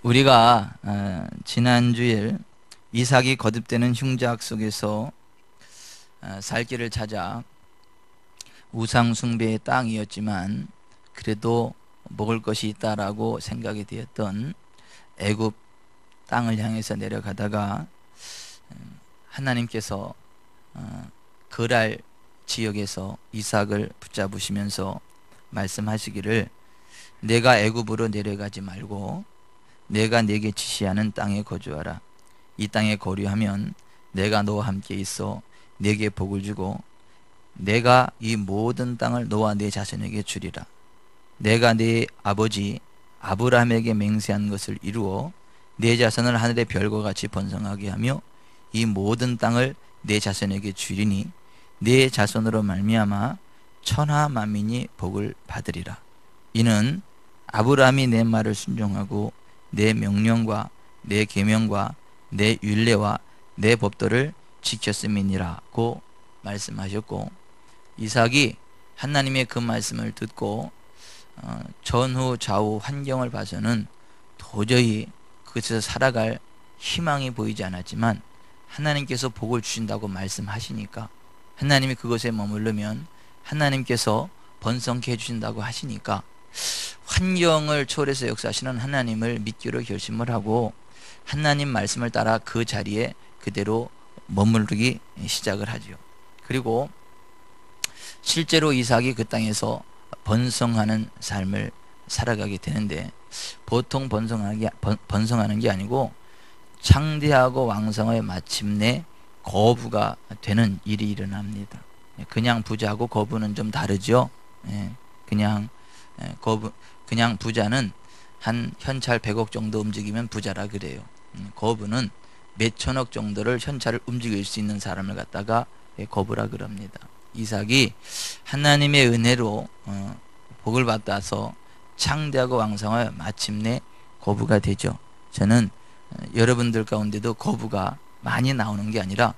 우리가 지난주일 이삭이 거듭되는 흉작 속에서 살 길을 찾아 우상 숭배의 땅이었지만 그래도 먹을 것이 있다라고 생각이 되었던 애굽 땅을 향해서 내려가다가 하나님께서 그랄 지역에서 이삭을 붙잡으시면서 말씀하시기를 내가 애굽으로 내려가지 말고 내가 내게 지시하는 땅에 거주하라. 이 땅에 거류하면 내가 너와 함께 있어 내게 복을 주고 내가 이 모든 땅을 너와 내 자손에게 주리라. 내가 네 아버지 아브라함에게 맹세한 것을 이루어 내 자손을 하늘의 별과 같이 번성하게 하며 이 모든 땅을 내 자손에게 주리니 내 자손으로 말미암아 천하 만민이 복을 받으리라. 이는 아브라함이 내 말을 순종하고 내 명령과 내 계명과 내 율례와 내 법도를 지켰음이니라고 말씀하셨고, 이삭이 하나님의 그 말씀을 듣고 전후 좌우 환경을 봐서는 도저히 그곳에서 살아갈 희망이 보이지 않았지만 하나님께서 복을 주신다고 말씀하시니까, 하나님이 그곳에 머무르면 하나님께서 번성케 해주신다고 하시니까 환경을 초월해서 역사하시는 하나님을 믿기로 결심을 하고 하나님 말씀을 따라 그 자리에 그대로 머무르기 시작을 하죠. 그리고 실제로 이삭이 그 땅에서 번성하는 삶을 살아가게 되는데, 보통 번성하는 게 아니고 창대하고 왕성하여 마침내 거부가 되는 일이 일어납니다. 그냥 부자하고 거부는 좀 다르죠. 그냥 부자는 한 현찰 100억 정도 움직이면 부자라 그래요. 거부는 몇 천억 정도를 현찰을 움직일 수 있는 사람을 갖다가 거부라 그럽니다. 이삭이 하나님의 은혜로 복을 받아서 창대하고 왕성하여 마침내 거부가 되죠. 저는 여러분들 가운데도 거부가 많이 나오는 게 아니라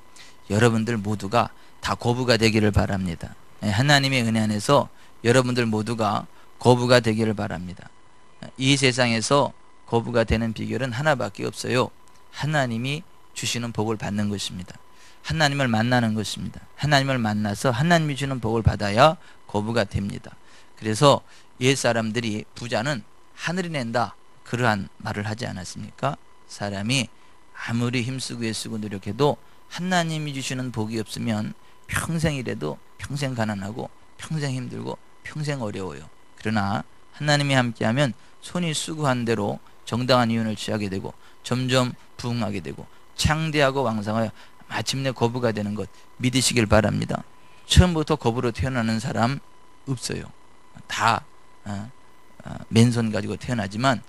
여러분들 모두가 다 거부가 되기를 바랍니다. 하나님의 은혜 안에서 여러분들 모두가 거부가 되기를 바랍니다. 이 세상에서 거부가 되는 비결은 하나밖에 없어요. 하나님이 주시는 복을 받는 것입니다. 하나님을 만나는 것입니다. 하나님을 만나서 하나님이 주는 복을 받아야 거부가 됩니다. 그래서 옛 사람들이 부자는 하늘이 낸다, 그러한 말을 하지 않았습니까? 사람이 아무리 힘쓰고 애쓰고 노력해도 하나님이 주시는 복이 없으면 평생이라도 평생 가난하고 평생 힘들고 평생 어려워요. 그러나 하나님이 함께하면 손이 수고한 대로 정당한 이윤을 취하게 되고 점점 부흥하게 되고 창대하고 왕성하여 마침내 거부가 되는 것 믿으시길 바랍니다. 처음부터 거부로 태어나는 사람 없어요. 다 맨손 가지고 태어나지만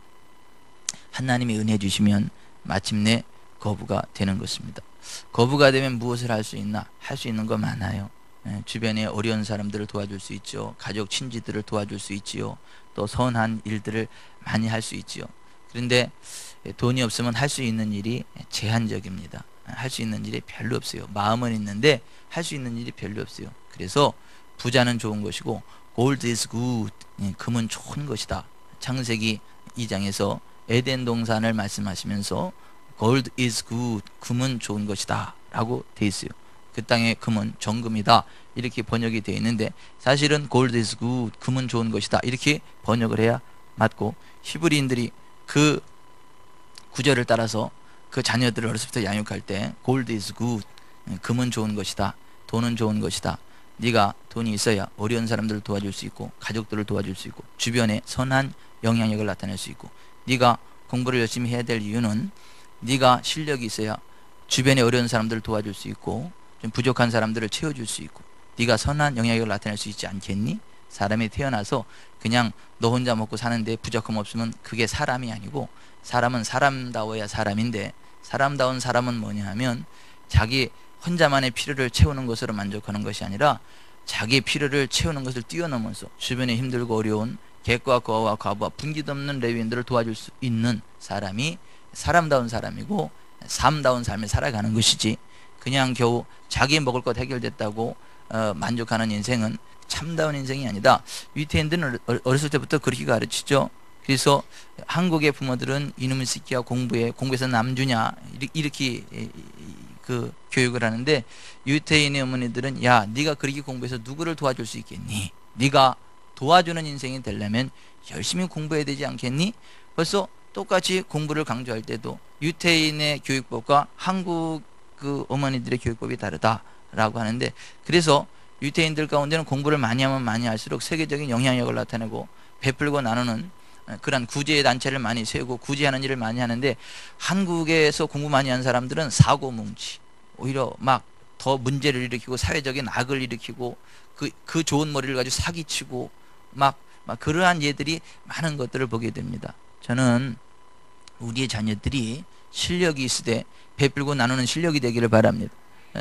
하나님이 은혜 주시면 마침내 거부가 되는 것입니다. 거부가 되면 무엇을 할 수 있나? 할 수 있는 거 많아요. 주변에 어려운 사람들을 도와줄 수 있죠. 가족 친지들을 도와줄 수 있지요. 또 선한 일들을 많이 할 수 있지요. 그런데 돈이 없으면 할 수 있는 일이 제한적입니다. 할 수 있는 일이 별로 없어요. 마음은 있는데 할 수 있는 일이 별로 없어요. 그래서 부자는 좋은 것이고 gold is good, 금은 좋은 것이다. 창세기 2장에서 에덴 동산을 말씀하시면서 gold is good, 금은 좋은 것이다 라고 되어 있어요. 그 땅의 금은 정금이다 이렇게 번역이 되어 있는데, 사실은 gold is good, 금은 좋은 것이다 이렇게 번역을 해야 맞고, 히브리인들이 그 구절을 따라서 그 자녀들을 어려서부터 양육할 때 gold is good, 금은 좋은 것이다, 돈은 좋은 것이다. 네가 돈이 있어야 어려운 사람들을 도와줄 수 있고 가족들을 도와줄 수 있고 주변에 선한 영향력을 나타낼 수 있고, 네가 공부를 열심히 해야 될 이유는 네가 실력이 있어야 주변에 어려운 사람들을 도와줄 수 있고 좀 부족한 사람들을 채워줄 수 있고 네가 선한 영향력을 나타낼 수 있지 않겠니? 사람이 태어나서 그냥 너 혼자 먹고 사는데 부족함 없으면 그게 사람이 아니고, 사람은 사람다워야 사람인데, 사람다운 사람은 뭐냐 하면 자기 혼자만의 필요를 채우는 것으로 만족하는 것이 아니라 자기 필요를 채우는 것을 뛰어넘어서 주변에 힘들고 어려운 객과 거와 과부와 분기도 없는 레위인들을 도와줄 수 있는 사람이 사람다운 사람이고 삶다운 삶을 살아가는 것이지, 그냥 겨우 자기 먹을 것 해결됐다고 만족하는 인생은 참다운 인생이 아니다. 유태인들은 어렸을 때부터 그렇게 가르치죠. 그래서 한국의 부모들은 이놈의 새끼야 공부해서 남주냐 이렇게 그 교육을 하는데, 유태인의 어머니들은 야, 네가 그렇게 공부해서 누구를 도와줄 수 있겠니? 네가 도와주는 인생이 되려면 열심히 공부해야 되지 않겠니? 벌써 똑같이 공부를 강조할 때도 유태인의 교육법과 한국 그 어머니들의 교육법이 다르다라고 하는데, 그래서 유태인들 가운데는 공부를 많이 하면 많이 할수록 세계적인 영향력을 나타내고 베풀고 나누는 그런 구제 단체를 많이 세우고 구제하는 일을 많이 하는데, 한국에서 공부 많이 한 사람들은 사고뭉치, 오히려 막 더 문제를 일으키고 사회적인 악을 일으키고 그 좋은 머리를 가지고 사기치고 막 그러한 예들이 많은 것들을 보게 됩니다. 저는 우리의 자녀들이 실력이 있으되 베풀고 나누는 실력이 되기를 바랍니다.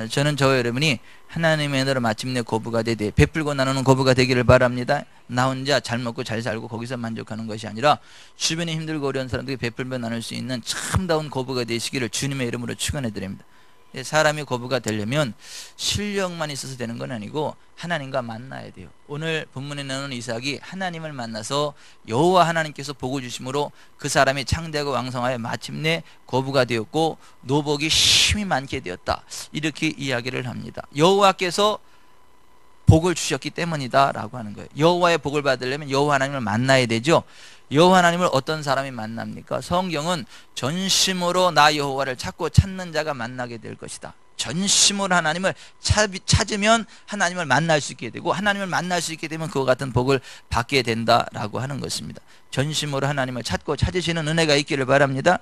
저는 저와 여러분이 하나님의 은혜로 마침내 거부가 되되 베풀고 나누는 거부가 되기를 바랍니다. 나 혼자 잘 먹고 잘 살고 거기서 만족하는 것이 아니라 주변에 힘들고 어려운 사람들이 베풀며 나눌 수 있는 참다운 거부가 되시기를 주님의 이름으로 축원해 드립니다. 사람이 거부가 되려면 실력만 있어서 되는 건 아니고 하나님과 만나야 돼요. 오늘 본문에 나오는 이삭이 하나님을 만나서 여호와 하나님께서 복을 주심으로 그 사람이 창대하고 왕성하여 마침내 거부가 되었고 노복이 힘이 많게 되었다, 이렇게 이야기를 합니다. 여호와께서 복을 주셨기 때문이다 라고 하는 거예요. 여호와의 복을 받으려면 여호와 하나님을 만나야 되죠. 여호와 하나님을 어떤 사람이 만납니까? 성경은 전심으로 나 여호와를 찾고 찾는 자가 만나게 될 것이다. 전심으로 하나님을 찾으면 하나님을 만날 수 있게 되고, 하나님을 만날 수 있게 되면 그와 같은 복을 받게 된다라고 하는 것입니다. 전심으로 하나님을 찾고 찾으시는 은혜가 있기를 바랍니다.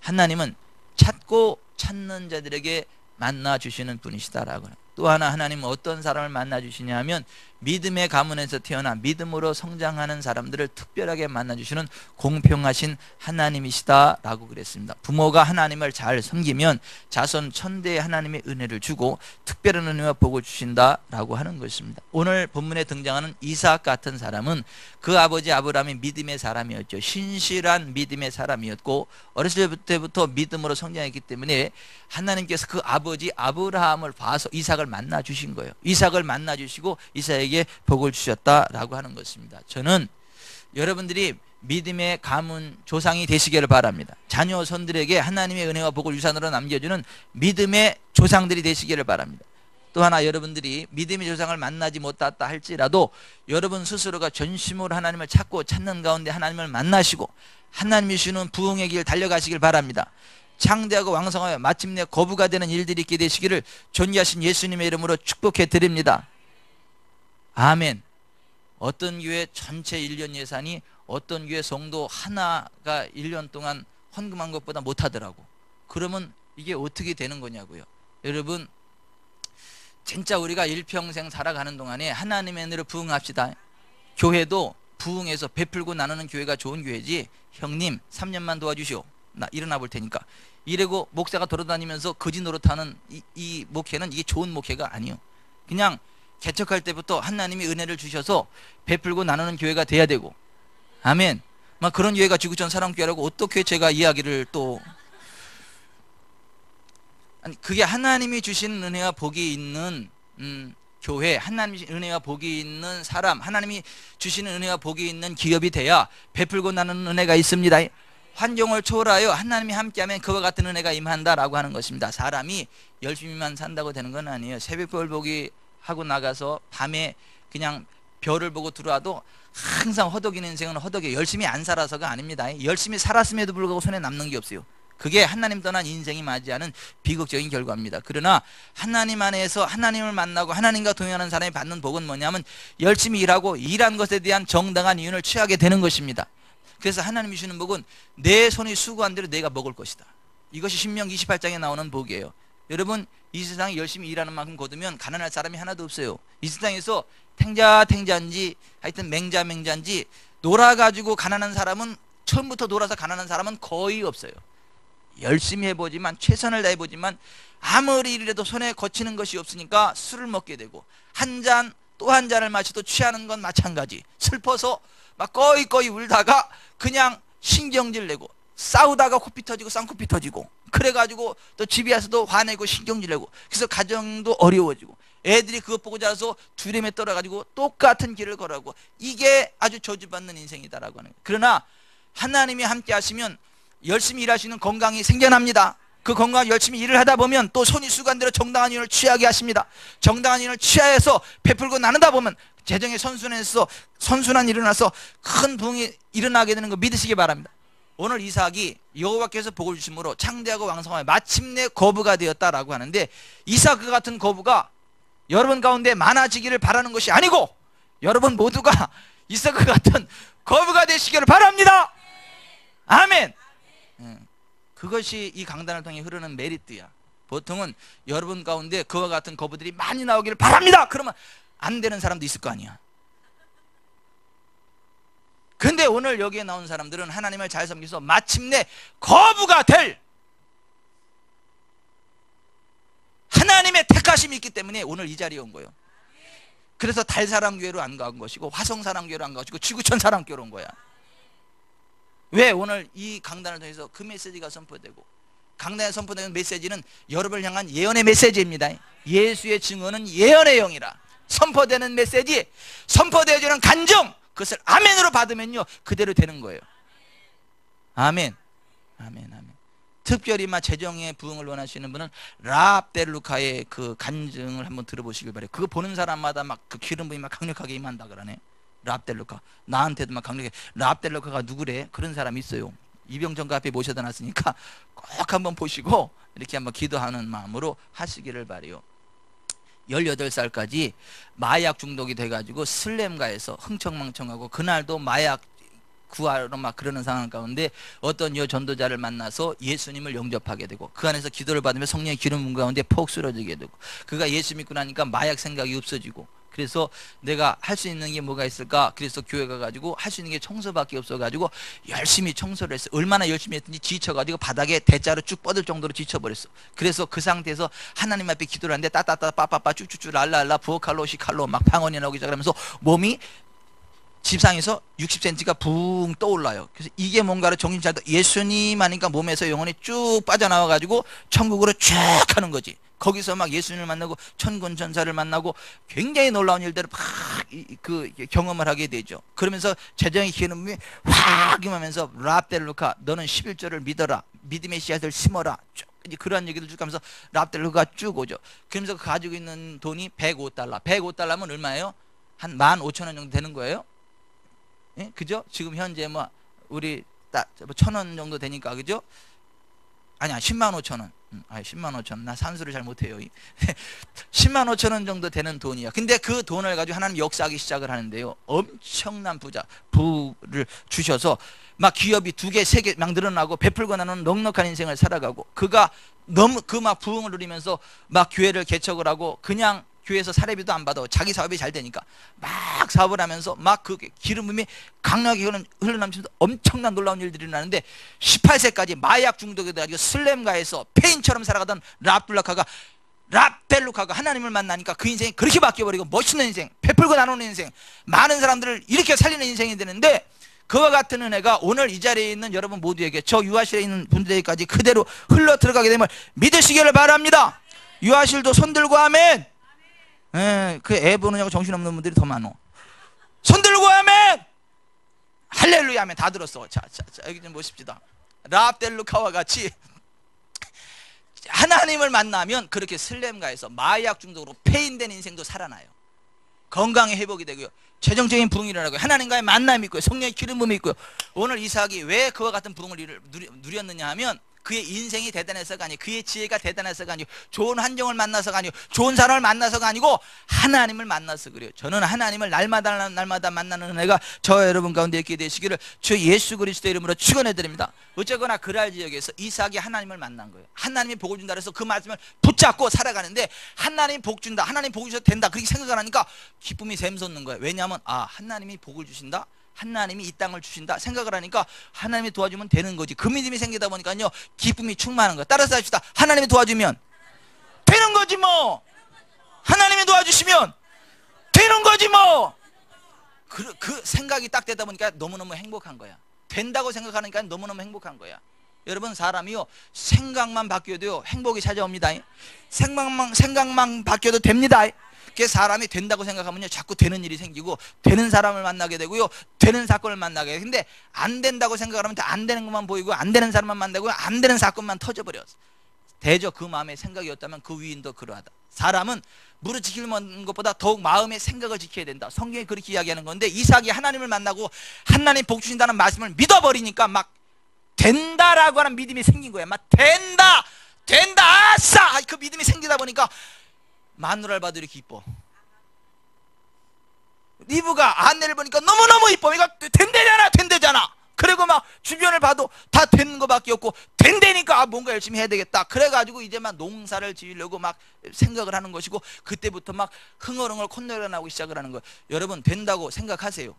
하나님은 찾고 찾는 자들에게 만나 주시는 분이시다라고 합니다. 또 하나, 하나님은 어떤 사람을 만나 주시냐 하면 믿음의 가문에서 태어나 믿음으로 성장하는 사람들을 특별하게 만나 주시는 공평하신 하나님이시다라고 그랬습니다. 부모가 하나님을 잘 섬기면 자손 천대에 하나님의 은혜를 주고 특별한 은혜와 복을 주신다라고 하는 것입니다. 오늘 본문에 등장하는 이삭 같은 사람은 그 아버지 아브라함이 믿음의 사람이었죠. 신실한 믿음의 사람이었고 어렸을 때부터 믿음으로 성장했기 때문에 하나님께서 그 아버지 아브라함을 봐서 이삭을 만나 주신 거예요. 이삭을 만나 주시고 이삭에게 복을 주셨다라고 하는 것입니다. 저는 여러분들이 믿음의 가문 조상이 되시기를 바랍니다. 자녀손들에게 하나님의 은혜와 복을 유산으로 남겨주는 믿음의 조상들이 되시기를 바랍니다. 또 하나, 여러분들이 믿음의 조상을 만나지 못했다 할지라도 여러분 스스로가 전심으로 하나님을 찾고 찾는 가운데 하나님을 만나시고 하나님이 주는 부흥의 길 달려가시길 바랍니다. 창대하고 왕성하여 마침내 거부가 되는 일들이 있게 되시기를 존귀하신 예수님의 이름으로 축복해 드립니다. 아멘. 어떤 교회 전체 1년 예산이 어떤 교회 성도 하나가 1년 동안 헌금한 것보다 못하더라고. 그러면 이게 어떻게 되는 거냐고요. 여러분, 진짜 우리가 일평생 살아가는 동안에 하나님의 은혜로 부흥합시다. 교회도 부흥해서 베풀고 나누는 교회가 좋은 교회지, 형님 3년만 도와주시오, 나 일어나 볼 테니까 이래고 목사가 돌아다니면서 거지 노릇하는 이 목회는 이게 좋은 목회가 아니요. 그냥 개척할 때부터 하나님이 은혜를 주셔서 베풀고 나누는 교회가 돼야 되고, 아멘. 막 그런 교회가 지구촌 사랑교회라고 어떻게 제가 이야기를 또, 아니 그게 하나님이 주시는 은혜와 복이 있는 교회, 하나님이 은혜와 복이 있는 사람, 하나님이 주시는 은혜와 복이 있는 기업이 돼야 베풀고 나누는 은혜가 있습니다. 환경을 초월하여 하나님이 함께하면 그와 같은 은혜가 임한다라고 하는 것입니다. 사람이 열심히만 산다고 되는 건 아니에요. 새벽별 보기 하고 나가서 밤에 그냥 별을 보고 들어와도 항상 허덕이는 인생은 허덕이에요. 열심히 안 살아서가 아닙니다. 열심히 살았음에도 불구하고 손에 남는 게 없어요. 그게 하나님 떠난 인생이 맞이하는 비극적인 결과입니다. 그러나 하나님 안에서 하나님을 만나고 하나님과 동행하는 사람이 받는 복은 뭐냐면 열심히 일하고 일한 것에 대한 정당한 이윤을 취하게 되는 것입니다. 그래서 하나님이 주는 복은 내 손이 수고한 대로 내가 먹을 것이다. 이것이 신명기 28장에 나오는 복이에요. 여러분, 이 세상에 열심히 일하는 만큼 거두면 가난할 사람이 하나도 없어요. 이 세상에서 탱자인지 하여튼 맹자인지 놀아가지고 가난한 사람은, 처음부터 놀아서 가난한 사람은 거의 없어요. 열심히 해보지만, 최선을 다해보지만 아무리 일해도 손에 거치는 것이 없으니까 술을 먹게 되고, 한 잔 또 한 잔을 마셔도 취하는 건 마찬가지. 슬퍼서 막 꺼이 울다가 그냥 신경질 내고, 싸우다가 코피 터지고 쌍코피 터지고, 그래가지고 또 집에 와서도 화내고 신경질 내고, 그래서 가정도 어려워지고 애들이 그것 보고 자라서 두려움에 떨어가지고 똑같은 길을 걸어가고, 이게 아주 저주받는 인생이다라고 하는 거예요. 그러나 하나님이 함께 하시면 열심히 일하시는 건강이 생겨납니다. 그 건강 열심히 일을 하다 보면 또 손이수관대로 정당한 인을 취하게 하십니다. 정당한 인을 취하여서 베풀고 나누다 보면 재정의 선순환이 일어나서 큰 부흥이 일어나게 되는 거 믿으시기 바랍니다. 오늘 이삭이 여호와께서 복을 주심으로 창대하고 왕성하여 마침내 거부가 되었다라고 하는데, 이삭 그 같은 거부가 여러분 가운데 많아지기를 바라는 것이 아니고 여러분 모두가 이삭 그 같은 거부가 되시기를 바랍니다. 아멘. 그것이 이 강단을 통해 흐르는 메리트야. 보통은 여러분 가운데 그와 같은 거부들이 많이 나오기를 바랍니다. 그러면 안 되는 사람도 있을 거 아니야. 근데 오늘 여기에 나온 사람들은 하나님을 잘 섬기서 마침내 거부가 될 하나님의 택하심이 있기 때문에 오늘 이 자리에 온 거예요. 그래서 달사랑교회로 안 간 것이고 화성사랑교회로 안 간 것이고 지구촌사랑교회로 온 거야. 왜? 오늘 이 강단을 통해서 그 메시지가 선포되고, 강단에 선포되는 메시지는 여러분을 향한 예언의 메시지입니다. 예수의 증언은 예언의 영이라. 선포되는 메시지, 선포되어주는 간증, 그것을 아멘으로 받으면요 그대로 되는 거예요. 아멘. 아멘. 아멘. 특별히 재정의 부흥을 원하시는 분은 라합델루카의 그 간증을 한번 들어보시길 바래요. 그거 보는 사람마다 그 기름 부음이 강력하게 임한다 그러네. 라합델루카, 나한테도 강력해. 라합델루카가 누구래? 그런 사람이 있어요. 이병정가 앞에 모셔다 놨으니까 꼭 한번 보시고 이렇게 한번 기도하는 마음으로 하시기를 바래요. 18살까지 마약 중독이 돼가지고 슬램가에서 흥청망청하고, 그날도 마약 구하러 그러는 상황 가운데 어떤 전도자를 만나서 예수님을 영접하게 되고, 그 안에서 기도를 받으며 성령의 기름 부음 가운데 폭 쓰러지게 되고, 그가 예수 믿고 나니까 마약 생각이 없어지고, 그래서 내가 할 수 있는 게 뭐가 있을까? 그래서 교회 가가지고 할 수 있는 게 청소밖에 없어가지고 열심히 청소를 했어. 얼마나 열심히 했든지 지쳐가지고 바닥에 대자로 쭉 뻗을 정도로 지쳐버렸어. 그래서 그 상태에서 하나님 앞에 기도를 하는데 따따따 빠빠빠 쭉쭉쭉 랄랄라 부엌칼로 시칼로 방언이 나오기 시작하면서 몸이 지상에서 60cm가 붕 떠올라요. 그래서 이게 뭔가를 정신 차리다 예수님 하니까 몸에서 영혼이 쭉 빠져나와가지고 천국으로 쭉 하는 거지. 거기서 예수님을 만나고 천군 천사를 만나고 굉장히 놀라운 일들을 경험을 하게 되죠. 그러면서 재정의 기름이 확 임하면서 라합델루카, 너는 11조를 믿어라, 믿음의 씨앗을 심어라, 쭉 이제 그러한 얘기를 쭉 하면서 라합델루카가 쭉 오죠. 그러면서 가지고 있는 돈이 105달러. 105달러면 얼마예요? 한 15,000원 정도 되는 거예요. 예? 그죠? 지금 현재 우리 1,000원 정도 되니까, 그죠? 아니야, 105,000원. 105,000원. 나 산수를 잘 못해요. 105,000원 정도 되는 돈이야. 근데 그 돈을 가지고 하나님 역사하기 시작을 하는데요, 엄청난 부를 주셔서 기업이 2개, 3개 늘어나고 베풀고 나는 넉넉한 인생을 살아가고, 그가 너무 부흥을 누리면서 교회를 개척을 하고, 그냥 교회에서 사례비도 안 받아. 자기 사업이 잘 되니까 막 사업을 하면서 그 기름 부음이 강력하게 흘러넘치면서 엄청난 놀라운 일들이 일어나는데, 18세까지 마약 중독에 돼가지고 슬램가에서 폐인처럼 살아가던 라합델루카가 하나님을 만나니까 그 인생이 그렇게 바뀌어버리고 멋있는 인생, 베풀고 나누는 인생, 많은 사람들을 이렇게 살리는 인생이 되는데, 그와 같은 은혜가 오늘 이 자리에 있는 여러분 모두에게, 저 유아실에 있는 분들에게까지 그대로 흘러 들어가게 되면 믿으시기를 바랍니다. 유아실도 손들고 아멘. 그 애 보느냐고 정신없는 분들이 더 많어. 손들고 아멘. 할렐루야 아멘. 다 들었어. 자 여기 좀 보십시다. 라합델루카와 같이 하나님을 만나면 그렇게 슬램가에서 마약 중독으로 폐인된 인생도 살아나요. 건강의 회복이 되고요, 재정적인 부흥이 일어나고요, 하나님과의 만남이 있고요, 성령의 기름 부음이 있고요. 오늘 이삭이 왜 그와 같은 부흥을 누렸느냐 하면, 그의 인생이 대단해서가 아니고, 그의 지혜가 대단해서가 아니고, 좋은 환경을 만나서가 아니고, 좋은 사람을 만나서가 아니고, 하나님을 만나서 그래요. 저는 하나님을 날마다 만나는 은혜가 저와 여러분 가운데 있게 되시기를 주 예수 그리스도의 이름으로 축원해 드립니다. 어쨌거나 그랄 지역에서 이삭이 하나님을 만난 거예요. 하나님이 복을 준다 그래서 그 말씀을 붙잡고 살아가는데, 하나님이 복 준다, 하나님 복을 주셔도 된다, 그렇게 생각을 하니까 기쁨이 샘솟는 거예요. 왜냐하면 하나님이 복을 주신다, 하나님이 이 땅을 주신다 생각을 하니까 하나님이 도와주면 되는 거지. 그 믿음이 생기다 보니까요 기쁨이 충만한 거야. 따라서 합시다. 하나님이 도와주면 되는 거지 뭐. 하나님이 도와주시면 되는 거지 뭐. 그 생각이 딱 되다 보니까 너무너무 행복한 거야. 된다고 생각하니까 너무너무 행복한 거야. 여러분, 사람이요 생각만 바뀌어도요 행복이 찾아옵니다. 생각만 바뀌어도 됩니다. 그 사람이 된다고 생각하면요 자꾸 되는 일이 생기고 되는 사람을 만나게 되고요 되는 사건을 만나게 돼요. 근데 안 된다고 생각하면 안 되는 것만 보이고 안 되는 사람만 만나고 안 되는 사건만 터져버려. 대저 그 마음의 생각이었다면 그 위인도 그러하다. 사람은 무릇 지키는 것보다 더욱 마음의 생각을 지켜야 된다. 성경이 그렇게 이야기하는 건데 이삭이 하나님을 만나고 하나님 복 주신다는 말씀을 믿어버리니까 막 된다라고 하는 믿음이 생긴 거야. 막 된다 아싸 그 믿음이 생기다 보니까 마누라를 봐도 이렇게 이뻐. 리브가 아내를 보니까 너무너무 이뻐. 그러니까 된대잖아. 그리고 막 주변을 봐도 다 되는 거밖에 없고 된다니까 뭔가 열심히 해야 되겠다. 그래가지고 이제 막 농사를 지으려고 막 생각을 하는 것이고 그때부터 막 흥얼흥얼 콧노래가 나오기 시작을 하는 거예요. 여러분 된다고 생각하세요.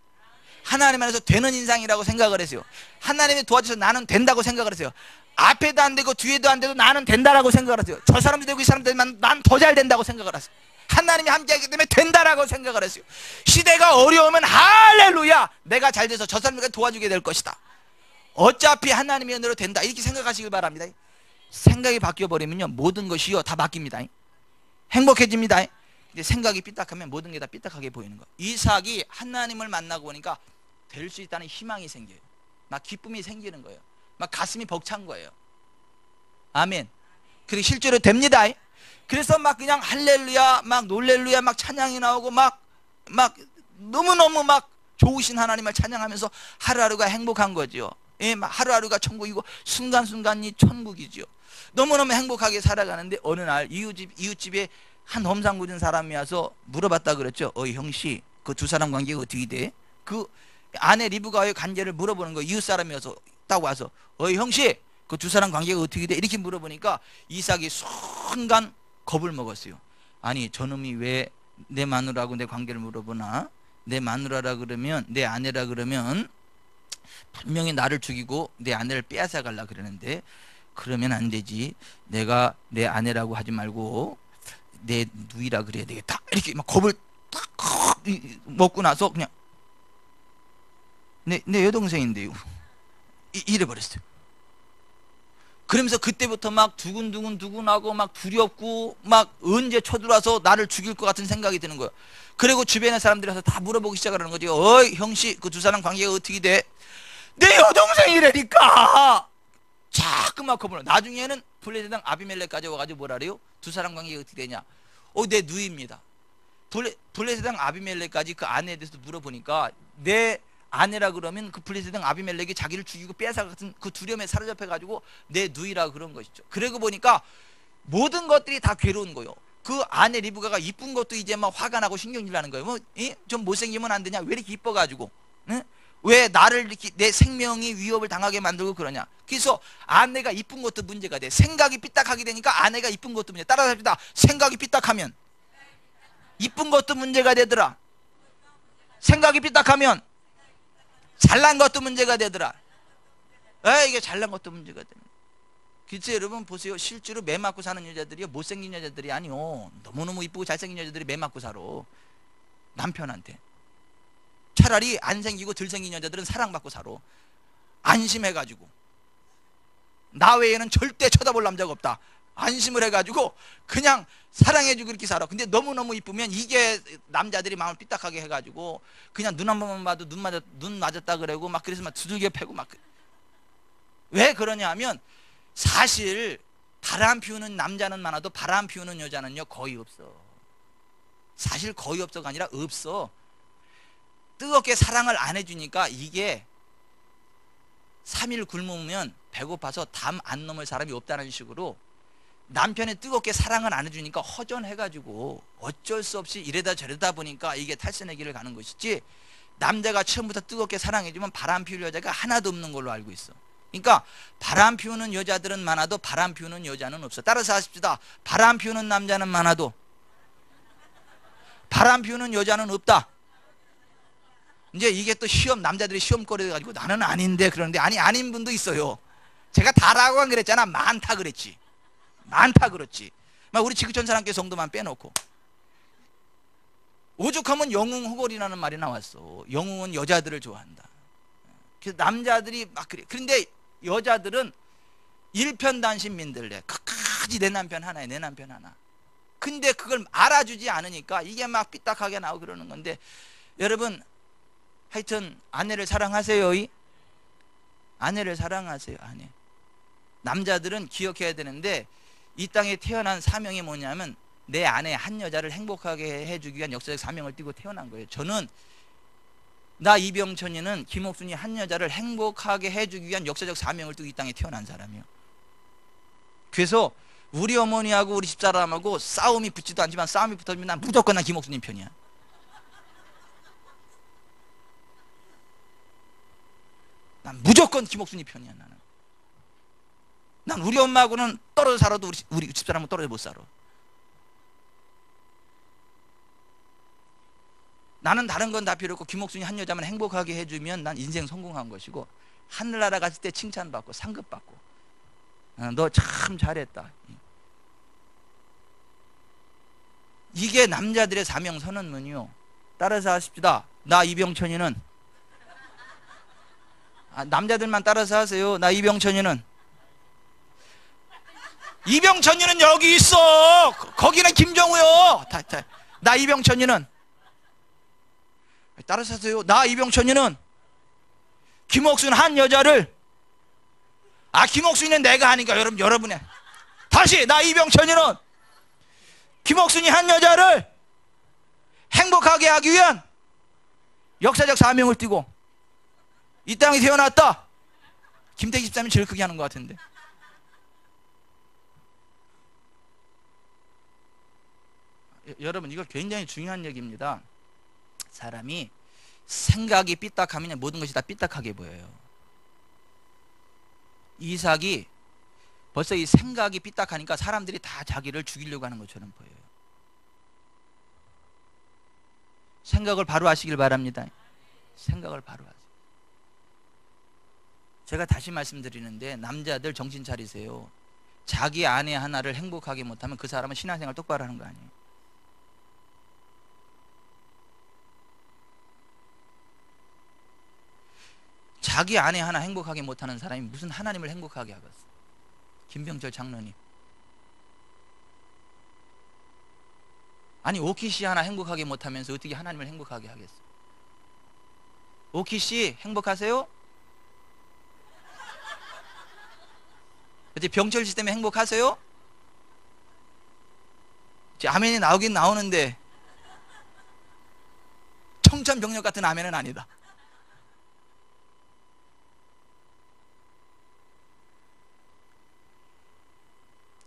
하나님 안에서 되는 인상이라고 생각을 했어요. 하나님이 도와주셔서 나는 된다고 생각을 했어요. 앞에도 안 되고 뒤에도 안 돼도 나는 된다라고 생각을 했어요. 저 사람도 되고 이 사람도 되면 난 더 잘 된다고 생각을 했어요. 하나님이 함께하기 때문에 된다라고 생각을 했어요. 시대가 어려우면 할렐루야 내가 잘 돼서 저 사람에게 도와주게 될 것이다. 어차피 하나님의 은혜로 된다 이렇게 생각하시길 바랍니다. 생각이 바뀌어버리면요 모든 것이요 다 바뀝니다. 행복해집니다. 근데 생각이 삐딱하면 모든 게 다 삐딱하게 보이는 거예요. 이삭이 하나님을 만나고 보니까 될 수 있다는 희망이 생겨요. 막 기쁨이 생기는 거예요. 막 가슴이 벅찬 거예요. 아멘. 그리고 실제로 됩니다. 그래서 막 그냥 할렐루야 막 놀렐루야 막 찬양이 나오고 막 너무너무 막 좋으신 하나님을 찬양하면서 하루하루가 행복한 거죠. 예, 막 하루하루가 천국이고 순간순간이 천국이죠. 너무너무 행복하게 살아가는데 어느 날 이웃집에 한 험상궂은 사람이 와서 물어봤다 그랬죠. 형씨 그 두 사람 관계가 어떻게 돼? 그 아내 리브가의 관계를 물어보는 거예요. 이웃 사람이어서 딱 와서 형씨 그 두 사람 관계가 어떻게 돼? 이렇게 물어보니까 이삭이 순간 겁을 먹었어요. 아니 저놈이 왜 내 마누라하고 내 관계를 물어보나? 내 마누라라 그러면 내 아내라 그러면 분명히 나를 죽이고 내 아내를 빼앗아 가려 그러는데 그러면 안 되지. 내가 내 아내라고 하지 말고 내 누이라 그래야 되겠다. 이렇게 막 겁을 딱 먹고 나서 그냥 내 여동생인데요 이래버렸어요. 그러면서 그때부터 막 두근두근하고 막 두렵고 막 언제 쳐들어와서 나를 죽일 것 같은 생각이 드는 거예요. 그리고 주변의 사람들이 와서 다 물어보기 시작하는 거죠. 형씨 그 두 사람 관계가 어떻게 돼? 내 여동생이라니까. 자꾸 막 겁을. 나중에는 블레셋 왕 아비멜렉까지 와가지고 뭐라 그래요? 두 사람 관계가 어떻게 되냐? 내 누이입니다. 블레셋 왕 아비멜렉까지 그 아내에 대해서 물어보니까 내 아내라 그러면 그 블레셋 왕 아비멜렉이 자기를 죽이고 빼앗아 같은 그 두려움에 사로잡혀 가지고 내 누이라 그런 것이죠. 그러고 보니까 모든 것들이 다 괴로운 거예요. 그 아내 리브가가 이쁜 것도 이제 막 화가 나고 신경질 나는 거예요. 좀 못생기면 안 되냐? 왜 이렇게 이뻐 가지고? 왜 나를 이렇게 내 생명이 위협을 당하게 만들고 그러냐? 그래서 아내가 이쁜 것도 문제가 돼. 생각이 삐딱하게 되니까 아내가 이쁜 것도 문제. 따라합시다. 생각이 삐딱하면 이쁜 것도 문제가 되더라. 생각이 삐딱하면 잘난 것도 문제가 되더라. 이게 잘난 것도 문제가 됩니다. 그래서 여러분 보세요. 실제로 매 맞고 사는 여자들이요 못생긴 여자들이 아니요 너무너무 이쁘고 잘생긴 여자들이 매 맞고 살아. 남편한테. 차라리 안 생기고 덜 생긴 여자들은 사랑받고 살아. 안심해가지고 나 외에는 절대 쳐다볼 남자가 없다. 안심을 해가지고 그냥 사랑해주고 이렇게 살아. 근데 너무너무 이쁘면 이게 남자들이 마음을 삐딱하게 해가지고 그냥 눈 한 번만 봐도 눈 맞았다 그러고 막 그래서 막 두들겨 패고 막. 왜 그러냐 하면 사실 바람 피우는 남자는 많아도 바람 피우는 여자는요 거의 없어. 사실 거의 없어가 아니라 없어. 뜨겁게 사랑을 안 해주니까 이게 3일 굶으면 배고파서 담 안 넘을 사람이 없다는 식으로 남편이 뜨겁게 사랑을 안 해주니까 허전해가지고 어쩔 수 없이 이래다 저래다 보니까 이게 탈선의 길을 가는 것이지, 남자가 처음부터 뜨겁게 사랑해주면 바람 피울 여자가 하나도 없는 걸로 알고 있어. 그러니까 바람 피우는 여자들은 많아도 바람 피우는 여자는 없어. 따라서 하십시다. 바람 피우는 남자는 많아도 바람 피우는 여자는 없다. 이제 이게 또 남자들이 시험거리 가지고 나는 아닌데 그러는데, 아닌 분도 있어요. 제가 다라고 안 그랬잖아. 많다 그랬지. 많다 그렇지. 우리 지구촌 사람께 정도만 빼놓고. 오죽하면 영웅호걸이라는 말이 나왔어. 영웅은 여자들을 좋아한다. 그래서 남자들이 막 그래. 그런데 여자들은 일편단심민들래. 끝까지 내 남편 하나야, 내 남편 하나. 근데 그걸 알아주지 않으니까 이게 막 삐딱하게 나오고 그러는 건데, 여러분 하여튼 아내를 사랑하세요. 아내를 사랑하세요. 아내. 남자들은 기억해야 되는데, 이 땅에 태어난 사명이 뭐냐면 내 아내 한 여자를 행복하게 해주기 위한 역사적 사명을 띠고 태어난 거예요. 저는 나 이병천이는 김옥순이 한 여자를 행복하게 해주기 위한 역사적 사명을 띠고 이 땅에 태어난 사람이에요. 그래서 우리 어머니하고 우리 집사람하고 싸움이 붙지도 않지만 싸움이 붙어지면 난 무조건 난 김옥순님 편이야. 난 무조건 김옥순이 편이야. 난 우리 엄마하고는 떨어져 살아도 우리 집사람은 떨어져 못 살아. 나는 다른 건 다 필요 없고 김옥순이 한 여자만 행복하게 해주면 난 인생 성공한 것이고, 하늘나라 갔을 때 칭찬받고 상급받고, 너 참 잘했다. 이게 남자들의 사명 선언문이요. 따라서 하십시다. 나 이병천이는, 남자들만 따라서 하세요. 나 이병천이는, 이병천이는 여기 있어. 거기는 김정우요. 나 이병천이는, 따라서 하세요. 나 이병천이는 김옥순 한 여자를, 김옥순이는 내가 하니까 여러분의, 다시 나 이병천이는 김옥순이 한 여자를 행복하게 하기 위한 역사적 사명을 띠고 이 땅에 태어났다. 김태기 집사님이 제일 크게 하는 것 같은데. 여러분 이거 굉장히 중요한 얘기입니다. 사람이 생각이 삐딱하면 모든 것이 다 삐딱하게 보여요. 이삭이 벌써 이 생각이 삐딱하니까 사람들이 다 자기를 죽이려고 하는 것처럼 보여요. 생각을 바로 하시길 바랍니다. 생각을 바로 하세요. 제가 다시 말씀드리는데, 남자들 정신 차리세요. 자기 아내 하나를 행복하게 못하면 그 사람은 신앙생활 똑바로 하는 거 아니에요. 자기 아내 하나 행복하게 못하는 사람이 무슨 하나님을 행복하게 하겠어. 김병철 장로님, 아니 오키씨 하나 행복하게 못하면서 어떻게 하나님을 행복하게 하겠어. 오키씨 행복하세요? 어째 병철씨 때문에 행복하세요? 아멘이 나오긴 나오는데 청천벽력 같은 아멘은 아니다.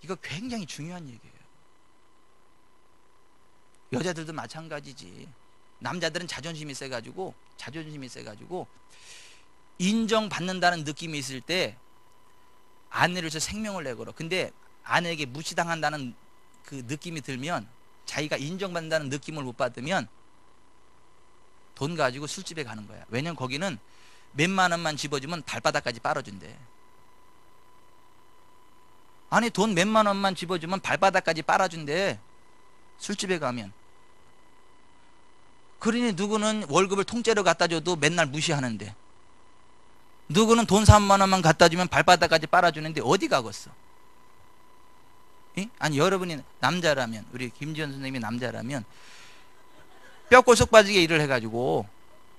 이거 굉장히 중요한 얘기예요. 여자들도 마찬가지지. 남자들은 자존심이 세가지고 인정받는다는 느낌이 있을 때 아내를 위해서 생명을 내걸어. 근데 아내에게 무시당한다는 그 느낌이 들면, 자기가 인정받는다는 느낌을 못 받으면 돈 가지고 술집에 가는 거야. 왜냐면 거기는 몇만 원만 집어주면 발바닥까지 빨아준대. 아니 돈 몇만 원만 집어주면 발바닥까지 빨아준대, 술집에 가면. 그러니 누구는 월급을 통째로 갖다 줘도 맨날 무시하는데, 누구는 돈 3만 원만 갖다 주면 발바닥까지 빨아주는데 어디 가겠어? 아니 여러분이 남자라면, 우리 김지현 선생님이 남자라면 뼈골 쏙 빠지게 일을 해가지고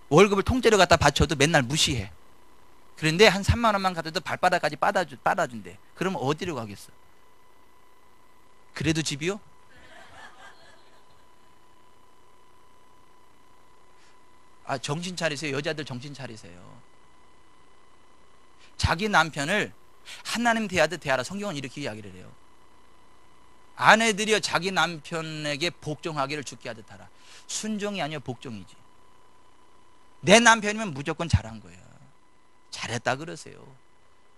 월급을 통째로 갖다 바쳐도 맨날 무시해. 그런데 한 3만 원만 갖다 도 발바닥까지 빨아준대. 그러면 어디로 가겠어? 그래도 집이요? 정신 차리세요. 여자들 정신 차리세요. 자기 남편을 하나님 대하듯 대하라. 성경은 이렇게 이야기를 해요. 아내들이여 자기 남편에게 복종하기를 주께 하듯 하라. 순종이 아니요 복종이지. 내 남편이면 무조건 잘한 거예요. 잘했다 그러세요.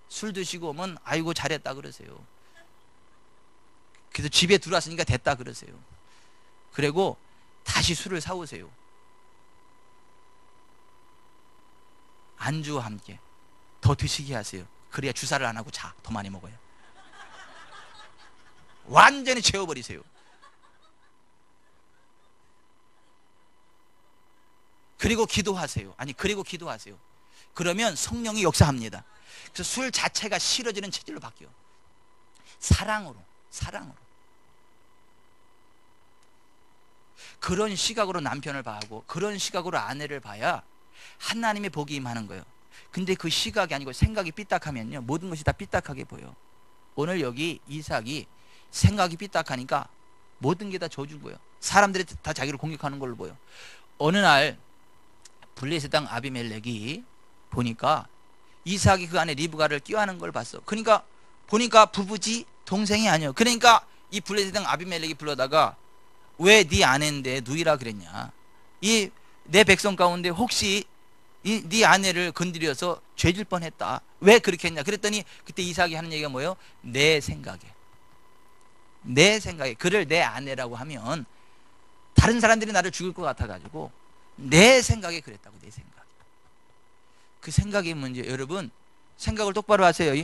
술 드시고 오면 아이고 잘했다 그러세요. 그래서 집에 들어왔으니까 됐다 그러세요. 그리고 다시 술을 사오세요. 안주와 함께 더 드시게 하세요. 그래야 주사를 안 하고 더 많이 먹어요. 완전히 채워버리세요. 그리고 기도하세요. 그리고 기도하세요. 그러면 성령이 역사합니다. 그래서 술 자체가 싫어지는 체질로 바뀌어. 사랑으로. 그런 시각으로 남편을 봐하고 그런 시각으로 아내를 봐야 하나님의 복이 임하는 거예요. 근데 그 시각이 아니고 생각이 삐딱하면요, 모든 것이 다 삐딱하게 보여. 오늘 여기 이삭이 생각이 삐딱하니까 모든 게 다 저주인 거예요. 사람들이 다 자기를 공격하는 걸로 보여. 어느 날 블레셋 땅 아비멜렉이 보니까 이삭이 그 안에 리브가를 끼워하는 걸 봤어. 그러니까 보니까 부부지 동생이 아니에요. 그러니까 이 블레셋 땅 아비멜렉이 불러다가 왜 네 아내인데 누이라 그랬냐, 이 내 백성 가운데 혹시 네 아내를 건드려서 죄질 뻔했다, 왜 그렇게 했냐 그랬더니 그때 이삭이 하는 얘기가 뭐예요? 내 생각에 그를 내 아내라고 하면 다른 사람들이 나를 죽일 것 같아가지고 내 생각에 그랬다고. 내 생각. 그 생각의 문제. 여러분 생각을 똑바로 하세요.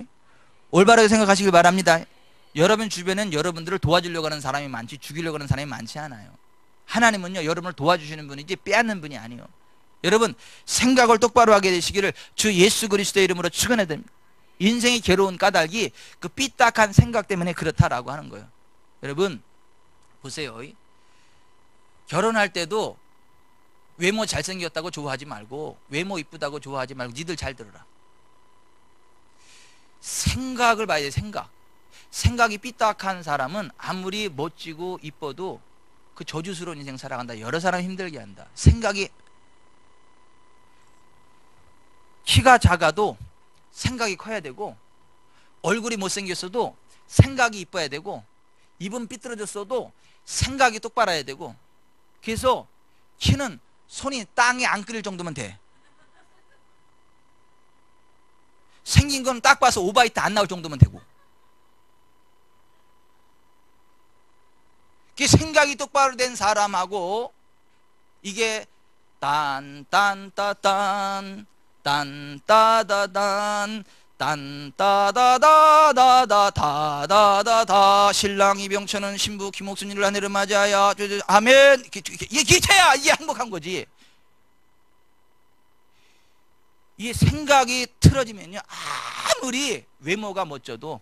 올바르게 생각하시길 바랍니다. 여러분 주변엔 여러분들을 도와주려고 하는 사람이 많지 죽이려고 하는 사람이 많지 않아요. 하나님은요 여러분을 도와주시는 분이지 빼앗는 분이 아니에요. 여러분 생각을 똑바로 하게 되시기를 주 예수 그리스도의 이름으로 축원해 드립니다. 인생이 괴로운 까닭이 그 삐딱한 생각 때문에 그렇다라고 하는 거예요. 여러분 보세요. 결혼할 때도 외모 잘생겼다고 좋아하지 말고 외모 이쁘다고 좋아하지 말고 니들 잘 들어라. 생각을 봐야 돼. 생각이 삐딱한 사람은 아무리 멋지고 이뻐도 그 저주스러운 인생 살아간다. 여러 사람 힘들게 한다. 생각이, 키가 작아도 생각이 커야 되고, 얼굴이 못생겼어도 생각이 이뻐야 되고, 입은 삐뚤어졌어도 생각이 똑바로 해야 되고, 그래서 키는 손이 땅에 안 끓일 정도면 돼. 생긴 건 딱 봐서 오바이트 안 나올 정도면 되고, 그 생각이 똑바로 된 사람하고 이게 딴딴따딴 딴따다단 딴따다다다다다다다다 신랑 이병철은 신부 김옥순이를 아내를 맞이하여 아멘. 이게 기체야. 이게 행복한 거지. 이 생각이 틀어지면요 아무리 외모가 멋져도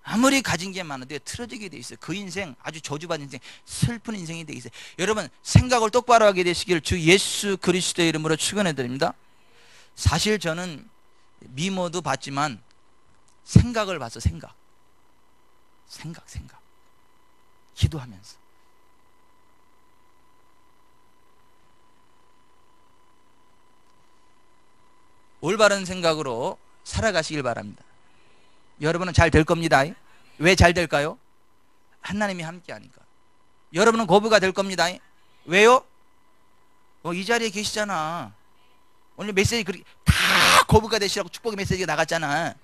아무리 가진 게 많은데 틀어지게 돼 있어요. 그 인생 아주 저주받은 인생, 슬픈 인생이 돼 있어요. 여러분 생각을 똑바로 하게 되시길 주 예수 그리스도의 이름으로 축원해 드립니다. 사실 저는 미모도 봤지만 생각을 봤어. 생각 기도하면서 올바른 생각으로 살아가시길 바랍니다. 여러분은 잘 될 겁니다. 왜 잘 될까요? 하나님이 함께 하니까. 여러분은 거부가 될 겁니다. 왜요? 이 자리에 계시잖아. 오늘 메시지 다 거부가 되시라고 축복의 메시지가 나갔잖아.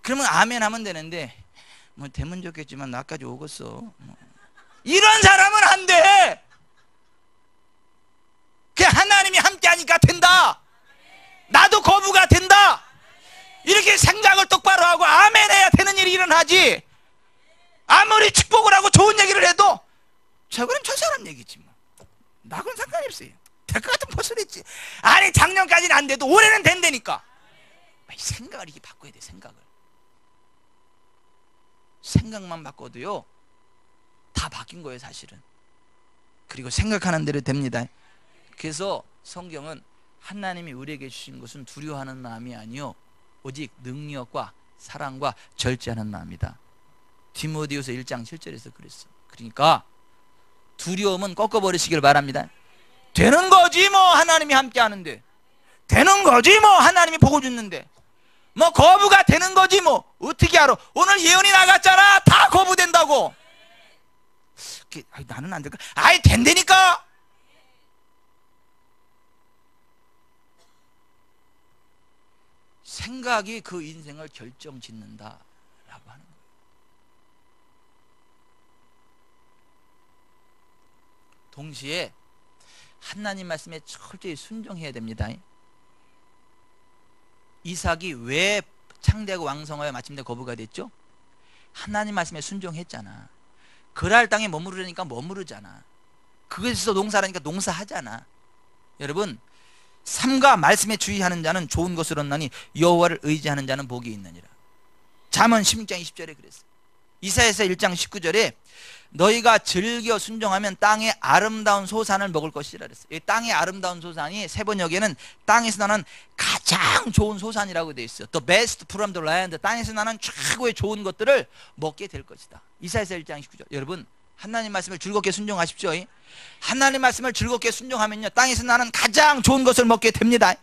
그러면 아멘 하면 되는데 뭐 되면 좋겠지만 나까지 오겠어. 이런 사람은 안 돼. 그냥 하나님이 함께 하니까 된다. 나도 거부가 된다. 이렇게 생각을 똑바로 하고 아멘 해야 되는 일이 일어나지. 아무리 축복을 하고 좋은 얘기를 해도 저거는 저 사람 얘기지 뭐. 나하고는 상관이 없어요. 될 것 같은 벗어냈지. 아니 작년까지는 안 돼도 올해는 된다니까. 생각을 이렇게 바꿔야 돼. 생각만 바꿔도요 다 바뀐 거예요 사실은. 그리고 생각하는 대로 됩니다. 그래서 성경은 하나님이 우리에게 주신 것은 두려워하는 마음이 아니요 오직 능력과 사랑과 절제하는 마음이다. 디모데후서 1장 7절에서 그랬어. 그러니까 두려움은 꺾어버리시길 바랍니다. 되는 거지 뭐 하나님이 함께 하는데, 되는 거지 뭐 하나님이 보고 주는데, 뭐 거부가 되는 거지 뭐. 어떻게 알아? 오늘 예언이 나갔잖아. 다 거부된다고. 나는 안 될까? 아이 된다니까. 생각이 그 인생을 결정짓는다라고 하는 거예요. 동시에 하나님 말씀에 철저히 순종해야 됩니다. 이삭이 왜 창대하고 왕성하여 마침내 거부가 됐죠? 하나님 말씀에 순종했잖아. 그랄 땅에 머무르려니까 머무르잖아. 그것에서 농사하니까 농사하잖아. 여러분 삶과 말씀에 주의하는 자는 좋은 것을 얻나니 여호와를 의지하는 자는 복이 있느니라. 잠언 16장 20절에 그랬어요. 이사야서 1장 19절에 너희가 즐겨 순종하면 땅의 아름다운 소산을 먹을 것이라 그랬어요. 이 땅의 아름다운 소산이 세번역에는 땅에서 나는 가장 좋은 소산이라고 되어 있어요. The best from the land. 땅에서 나는 최고의 좋은 것들을 먹게 될 것이다. 이사야서 1장 19절. 여러분, 하나님 말씀을 즐겁게 순종하십시오. 하나님 말씀을 즐겁게 순종하면요, 땅에서 나는 가장 좋은 것을 먹게 됩니다.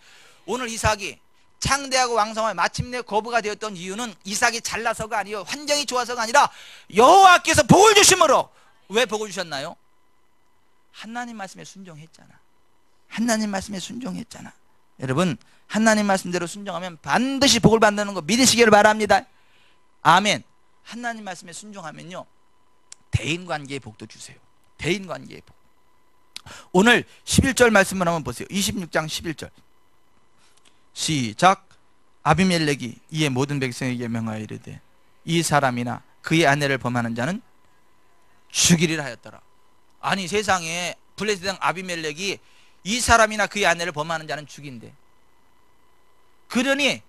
오늘 이삭이 창대하고 왕성하여 마침내 거부가 되었던 이유는 이삭이 잘나서가 아니요, 환경이 좋아서가 아니라 여호와께서 복을 주심으로. 왜 복을 주셨나요? 하나님 말씀에 순종했잖아. 하나님 말씀에 순종했잖아. 여러분, 하나님 말씀대로 순종하면 반드시 복을 받는 거 믿으시기를 바랍니다. 아멘. 하나님 말씀에 순종하면요, 대인관계의 복도 주세요. 대인관계의 복. 오늘 11절 말씀을 한번 보세요. 26장 11절 시작. 아비멜렉이 이에 모든 백성에게 명하여 이르되 이 사람이나 그의 아내를 범하는 자는 죽이리라 하였더라. 아니, 세상에 블레셋 왕 아비멜렉이 이 사람이나 그의 아내를 범하는 자는 죽인대. 그러니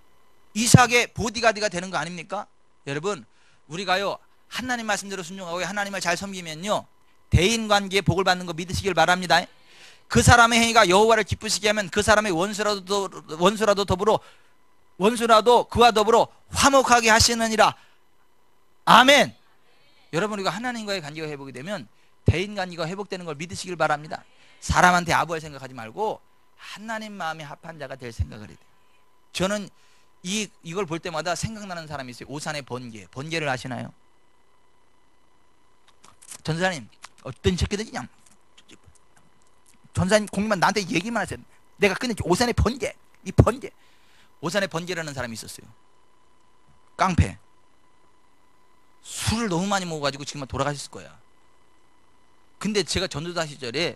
이삭의 보디가드가 되는 거 아닙니까? 여러분, 우리가요, 하나님 말씀대로 순종하고 하나님을 잘 섬기면요, 대인관계에 복을 받는 거 믿으시길 바랍니다. 그 사람의 행위가 여호와를 기쁘시게 하면 그 사람의 원수라도 그와 더불어 화목하게 하시느니라. 아멘. 여러분, 우리가 하나님과의 관계가 회복이 되면 대인관계가 회복되는 걸 믿으시길 바랍니다. 사람한테 아부할 생각하지 말고 하나님 마음에 합한 자가 될 생각을 해야 돼요. 저는 이걸 볼 때마다 생각나는 사람이 있어요. 오산의 번개를 아시나요? 전사님, 어떤 새끼들이 그냥 전사님 공만 나한테 얘기만 하세요. 내가 끝낸 오산의 번개, 이 번개. 오산의 번개라는 사람이 있었어요. 깡패. 술을 너무 많이 먹어가지고 지금 돌아가셨을 거야. 근데 제가 전도사 시절에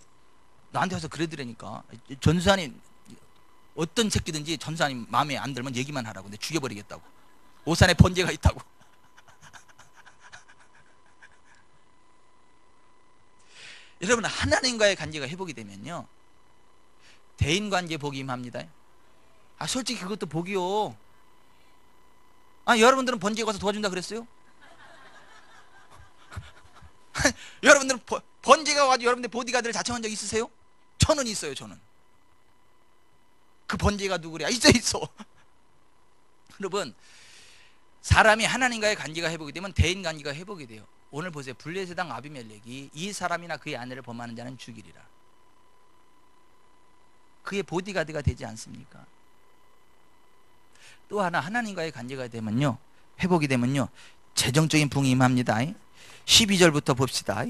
나한테 와서 그러더라니까, 전사님 어떤 새끼든지 전사님 마음에 안 들면 얘기만 하라고. 근데 죽여버리겠다고. 오산의 번개가 있다고. 여러분, 하나님과의 관계가 회복이 되면요, 대인관계 복이 임합니다. 솔직히 그것도 복이요. 여러분들은 번개에 가서 도와준다 그랬어요? 여러분들은 번개가 와가지고 여러분들 보디가드를 자청한 적 있으세요? 저는 있어요. 저는 그 번개가 누구랴? 있어. 여러분, 사람이 하나님과의 관계가 회복이 되면 대인관계가 회복이 돼요. 오늘 보세요. 블레셋 왕 아비멜렉이 이 사람이나 그의 아내를 범하는 자는 죽이리라. 그의 보디가드가 되지 않습니까? 또 하나, 하나님과의 관계가 되면요, 회복이 되면요, 재정적인 붕이 임합니다. 12절부터 봅시다.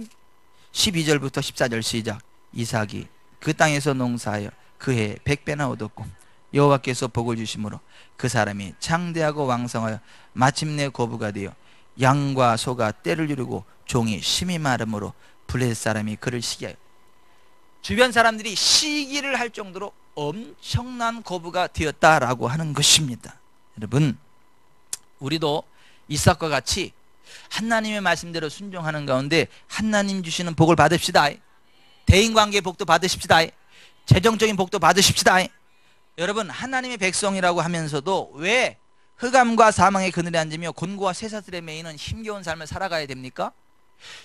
12절부터 14절 시작. 이삭이 그 땅에서 농사하여 그해 100배나 얻었고 여호와께서 복을 주심으로 그 사람이 창대하고 왕성하여 마침내 거부가 되어 양과 소가 떼를 이루고 종이 심히 마름으로 블레셋 사람이 그를 시기하여. 주변 사람들이 시기를 할 정도로 엄청난 거부가 되었다라고 하는 것입니다. 여러분, 우리도 이삭과 같이 하나님의 말씀대로 순종하는 가운데 하나님 주시는 복을 받읍시다. 대인관계의 복도 받으십시다. 재정적인 복도 받으십시다. 여러분, 하나님의 백성이라고 하면서도 왜 흑암과 사망의 그늘에 앉으며 곤고와 쇠사슬에 매이는 힘겨운 삶을 살아가야 됩니까?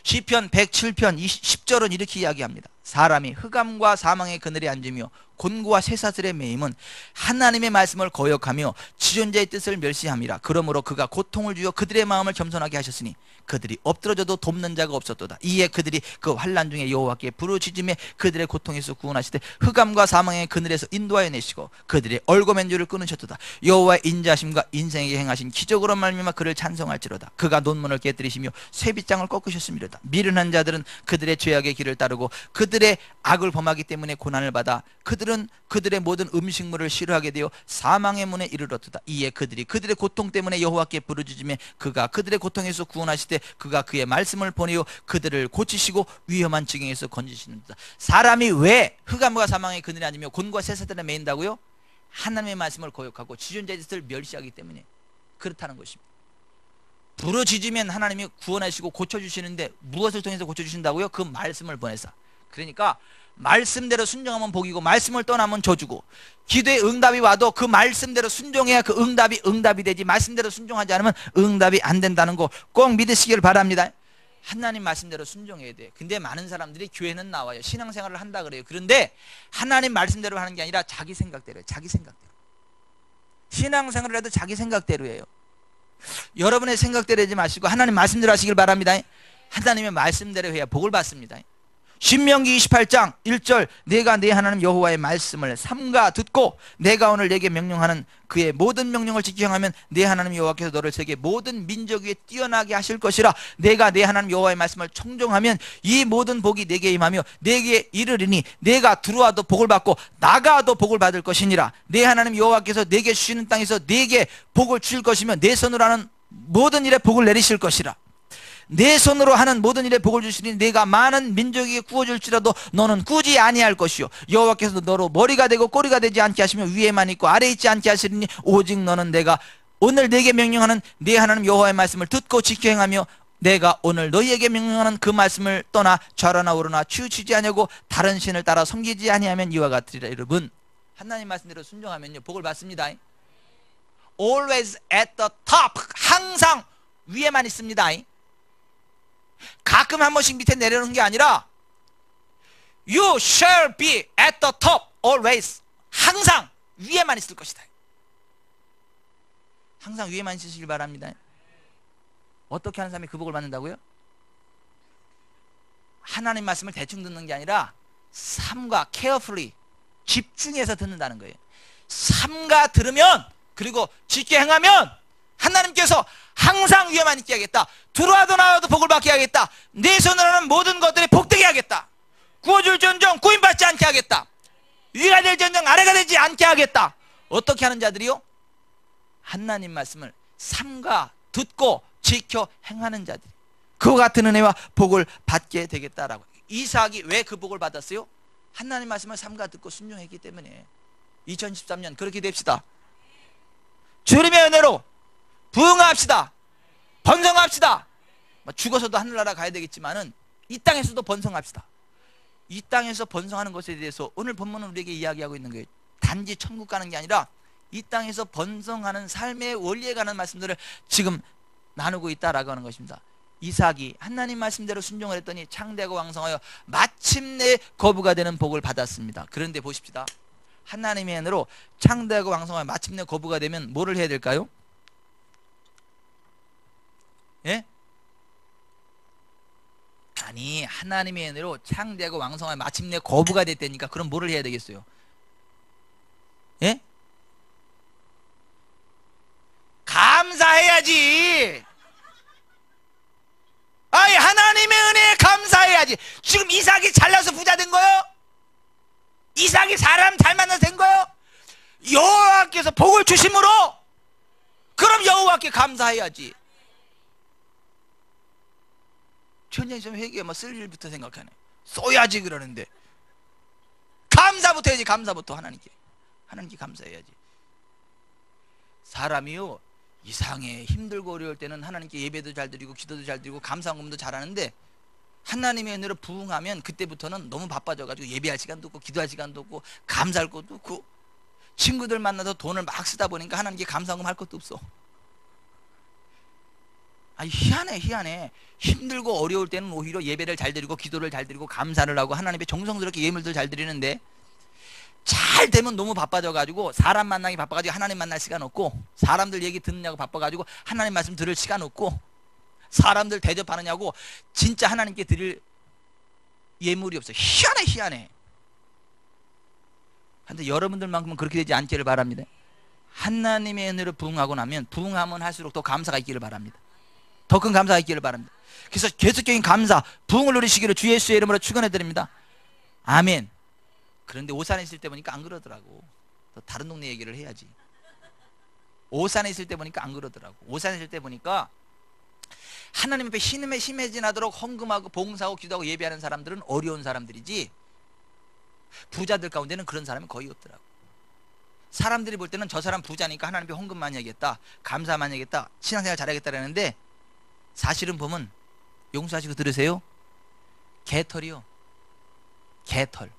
시편 107편 10절은 이렇게 이야기합니다. 사람이 흑암과 사망의 그늘에 앉으며 곤고와 쇠사슬에 매임은 하나님의 말씀을 거역하며 지존자의 뜻을 멸시함이라. 그러므로 그가 고통을 주어 그들의 마음을 겸손하게 하셨으니 그들이 엎드러져도 돕는 자가 없었도다. 이에 그들이 그 환난 중에 여호와께 부르짖음에 그들의 고통에서 구원하시되 흑암과 사망의 그늘에서 인도하여 내시고 그들의 얼거맨줄을 끊으셨도다. 여호와의 인자심과 인생에게 행하신 기적으로 말미암아 그를 찬송할지로다. 그가 논문을 깨뜨리시며 쇠빗장을 꺾으셨음이로다. 미련한 자들은 그들의 죄악의 길을 따르고 그들의 악을 범하기 때문에 고난을 받아 그들은 그들의 모든 음식물을 싫어하게 되어 사망의 문에 이르렀도다. 이에 그들이 그들의 고통 때문에 여호와께 부르짖으며 그가 그들의 고통에서 구원하시되 그가 그의 말씀을 보내어 그들을 고치시고 위험한 지경에서 건지시는도다. 사람이 왜 흑암과 사망의 그늘에 앉으며 곤과 쇠사슬에 매인다고요? 하나님의 말씀을 거역하고 지존자의 뜻을 멸시하기 때문에 그렇다는 것입니다. 부르짖으면 하나님이 구원하시고 고쳐주시는데 무엇을 통해서 고쳐주신다고요? 그 말씀을 보내서. 그러니까 말씀대로 순종하면 복이고 말씀을 떠나면 저주고, 기도의 응답이 와도 그 말씀대로 순종해야 그 응답이 되지, 말씀대로 순종하지 않으면 응답이 안 된다는 거 꼭 믿으시길 바랍니다. 하나님 말씀대로 순종해야 돼. 근데 많은 사람들이 교회는 나와요. 신앙생활을 한다 그래요. 그런데 하나님 말씀대로 하는 게 아니라 자기 생각대로 해요. 자기 생각대로. 신앙생활을 해도 자기 생각대로 해요. 여러분의 생각대로 하지 마시고 하나님 말씀대로 하시길 바랍니다. 하나님의 말씀대로 해야 복을 받습니다. 신명기 28장 1절, 내가 내 하나님 여호와의 말씀을 삼가 듣고 내가 오늘 내게 명령하는 그의 모든 명령을 지켜 행하면 내 하나님 여호와께서 너를 세계 모든 민족 위에 뛰어나게 하실 것이라. 내가 내 하나님 여호와의 말씀을 청종하면 이 모든 복이 내게 임하며 내게 이르리니 내가 들어와도 복을 받고 나가도 복을 받을 것이니라. 내 하나님 여호와께서 내게 주시는 땅에서 내게 복을 주실 것이며 내 손으로 하는 모든 일에 복을 내리실 것이라. 내 손으로 하는 모든 일에 복을 주시니 내가 많은 민족에게 구워줄지라도 너는 꾸지 아니할 것이요 여호와께서 너로 머리가 되고 꼬리가 되지 않게 하시며 위에만 있고 아래 있지 않게 하시리니 오직 너는 내가 오늘 내게 명령하는 내 하나님 여호와의 말씀을 듣고 지켜 행하며 내가 오늘 너희에게 명령하는 그 말씀을 떠나 좌로나 우로나 치우치지 아니하고 다른 신을 따라 섬기지 아니하면 이와 같으리라. 여러분, 하나님 말씀대로 순종하면요 복을 받습니다. Always at the top, 항상 위에만 있습니다. 가끔 한 번씩 밑에 내려오는 게 아니라 You shall be at the top always. 항상 위에만 있을 것이다. 항상 위에만 있으시길 바랍니다. 어떻게 하는 사람이 그 복을 받는다고요? 하나님 말씀을 대충 듣는 게 아니라 삼가 carefully 집중해서 듣는다는 거예요. 삼가 들으면 그리고 지켜 행하면 하나님께서 항상 위에만 있게 하겠다. 들어와도 나와도 복을 받게 하겠다. 내 손으로 하는 모든 것들이 복되게 하겠다. 구워줄전정 구인받지 않게 하겠다. 위가 될전정 아래가 되지 않게 하겠다. 어떻게 하는 자들이요? 하나님 말씀을 삼가 듣고 지켜 행하는 자들, 그와 같은 은혜와 복을 받게 되겠다라고. 이삭이 왜 그 복을 받았어요? 하나님 말씀을 삼가 듣고 순종했기 때문에. 2013년 그렇게 됩시다. 주님의 은혜로 부흥합시다. 번성합시다. 죽어서도 하늘나라 가야 되겠지만은 이 땅에서도 번성합시다. 이 땅에서 번성하는 것에 대해서 오늘 본문은 우리에게 이야기하고 있는 거예요. 단지 천국 가는 게 아니라 이 땅에서 번성하는 삶의 원리에 관한 말씀들을 지금 나누고 있다라고 하는 것입니다. 이삭이 하나님 말씀대로 순종을 했더니 창대하고 왕성하여 마침내 거부가 되는 복을 받았습니다. 그런데 보십시다. 하나님의 은혜로 창대하고 왕성하여 마침내 거부가 되면 뭐를 해야 될까요? 예? 아니, 하나님의 은혜로 창대하고 왕성하여 마침내 거부가 됐다니까 그럼 뭐를 해야 되겠어요? 예? 감사해야지. 아이, 하나님의 은혜에 감사해야지. 지금 이삭이 잘나서 부자 된 거요? 이삭이 사람 잘 만나서 된 거요? 여호와께서 복을 주심으로. 그럼 여호와께 감사해야지. 천장에서 회개에 쓸 일부터 생각하네. 써야지 그러는데 감사부터 해야지. 감사부터 하나님께 감사해야지. 사람이요 이상해. 힘들고 어려울 때는 하나님께 예배도 잘 드리고 기도도 잘 드리고 감사금도 잘하는데 하나님의 은혜로 부흥하면 그때부터는 너무 바빠져가지고 예배할 시간도 없고 기도할 시간도 없고 감사할 것도 없고 친구들 만나서 돈을 막 쓰다 보니까 하나님께 감사금 할 것도 없어. 아니, 희한해. 힘들고 어려울 때는 오히려 예배를 잘 드리고 기도를 잘 드리고 감사를 하고 하나님께 정성스럽게 예물들 잘 드리는데 잘 되면 너무 바빠져가지고 사람 만나기 바빠가지고 하나님 만날 시간 없고 사람들 얘기 듣느냐고 바빠가지고 하나님 말씀 들을 시간 없고 사람들 대접하느냐고 진짜 하나님께 드릴 예물이 없어. 희한해. 근데 여러분들만큼은 그렇게 되지 않기를 바랍니다. 하나님의 은혜로 부흥하고 나면 부흥하면 할수록 더 감사가 있기를 바랍니다. 더 큰 감사가 있기를 바랍니다. 그래서 계속적인 감사, 부흥을 누리시기를 주 예수의 이름으로 축원해 드립니다. 아멘. 그런데 오산에 있을 때 보니까 안 그러더라고. 또 다른 동네 얘기를 해야지. 오산에 있을 때 보니까 안 그러더라고. 오산에 있을 때 보니까 하나님 앞에 심해지나도록 헌금하고 봉사하고 기도하고 예배하는 사람들은 어려운 사람들이지 부자들 가운데는 그런 사람이 거의 없더라고. 사람들이 볼 때는 저 사람 부자니까 하나님 앞에 헌금 많이 하겠다, 감사 많이 하겠다, 신앙생활 잘하겠다 그러는데 사실은 보면 용서하시고 들으세요. 개털이요. 개털.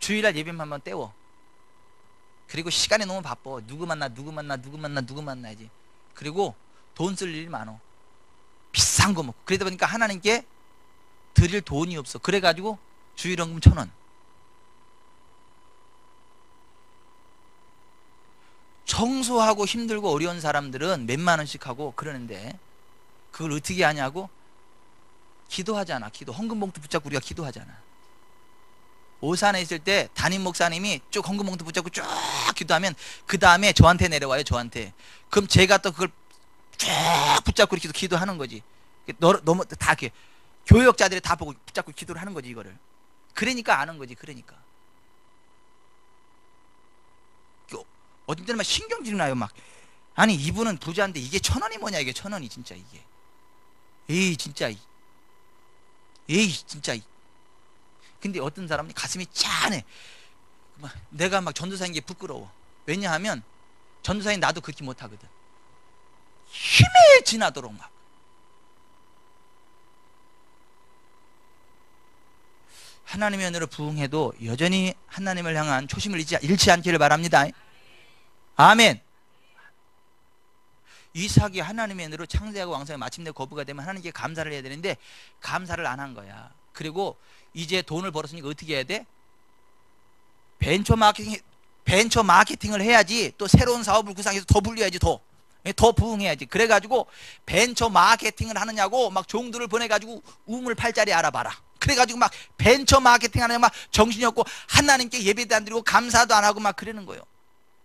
주일날 예배만 한번 때워. 그리고 시간이 너무 바빠. 누구 만나야지. 그리고 돈 쓸 일이 많어. 비싼 거 먹고. 그러다 보니까 하나님께 드릴 돈이 없어. 그래가지고 주일헌금 1,000원. 청소하고 힘들고 어려운 사람들은 몇만 원씩 하고 그러는데 그걸 어떻게 하냐고? 기도하잖아. 기도. 헌금봉투 붙잡고 우리가 기도하잖아. 오산에 있을 때 담임 목사님이 쭉 헌금봉투 붙잡고 쭉 기도하면 그 다음에 저한테 내려와요. 저한테. 그럼 제가 또 그걸 쭉 붙잡고 이렇게 기도하는 거지. 너무 다 이렇게 교역자들이 다 보고 붙잡고 기도를 하는 거지 이거를. 그러니까 아는 거지. 그러니까 어떤 때는 막 신경질이 나요. 막 아니 이분은 부자인데 이게 1,000원이 뭐냐 이게 1,000원이 진짜 이게. 에이 진짜. 에이 진짜. 근데 어떤 사람이 가슴이 짠해. 내가 막 전도사인 게 부끄러워. 왜냐하면 전도사인 나도 그렇게 못하거든. 힘에 지나도록 막. 하나님의 은혜로 부응해도 여전히 하나님을 향한 초심을 잃지 않기를 바랍니다. 아멘. 이삭이 하나님의 은혜로 창대하고 왕성해 마침내 거부가 되면 하나님께 감사를 해야 되는데 감사를 안 한 거야. 그리고 이제 돈을 벌었으니까 어떻게 해야 돼? 벤처 마케팅을 해야지. 또 새로운 사업을 구상해서 더 불려야지. 더 부응해야지. 그래가지고 벤처 마케팅을 하느냐고 막 종들을 보내가지고 우물 팔자리 알아봐라. 그래가지고 막 벤처 마케팅 하느냐 막 정신이 없고 하나님께 예배도 안 드리고 감사도 안 하고 막 그러는 거예요.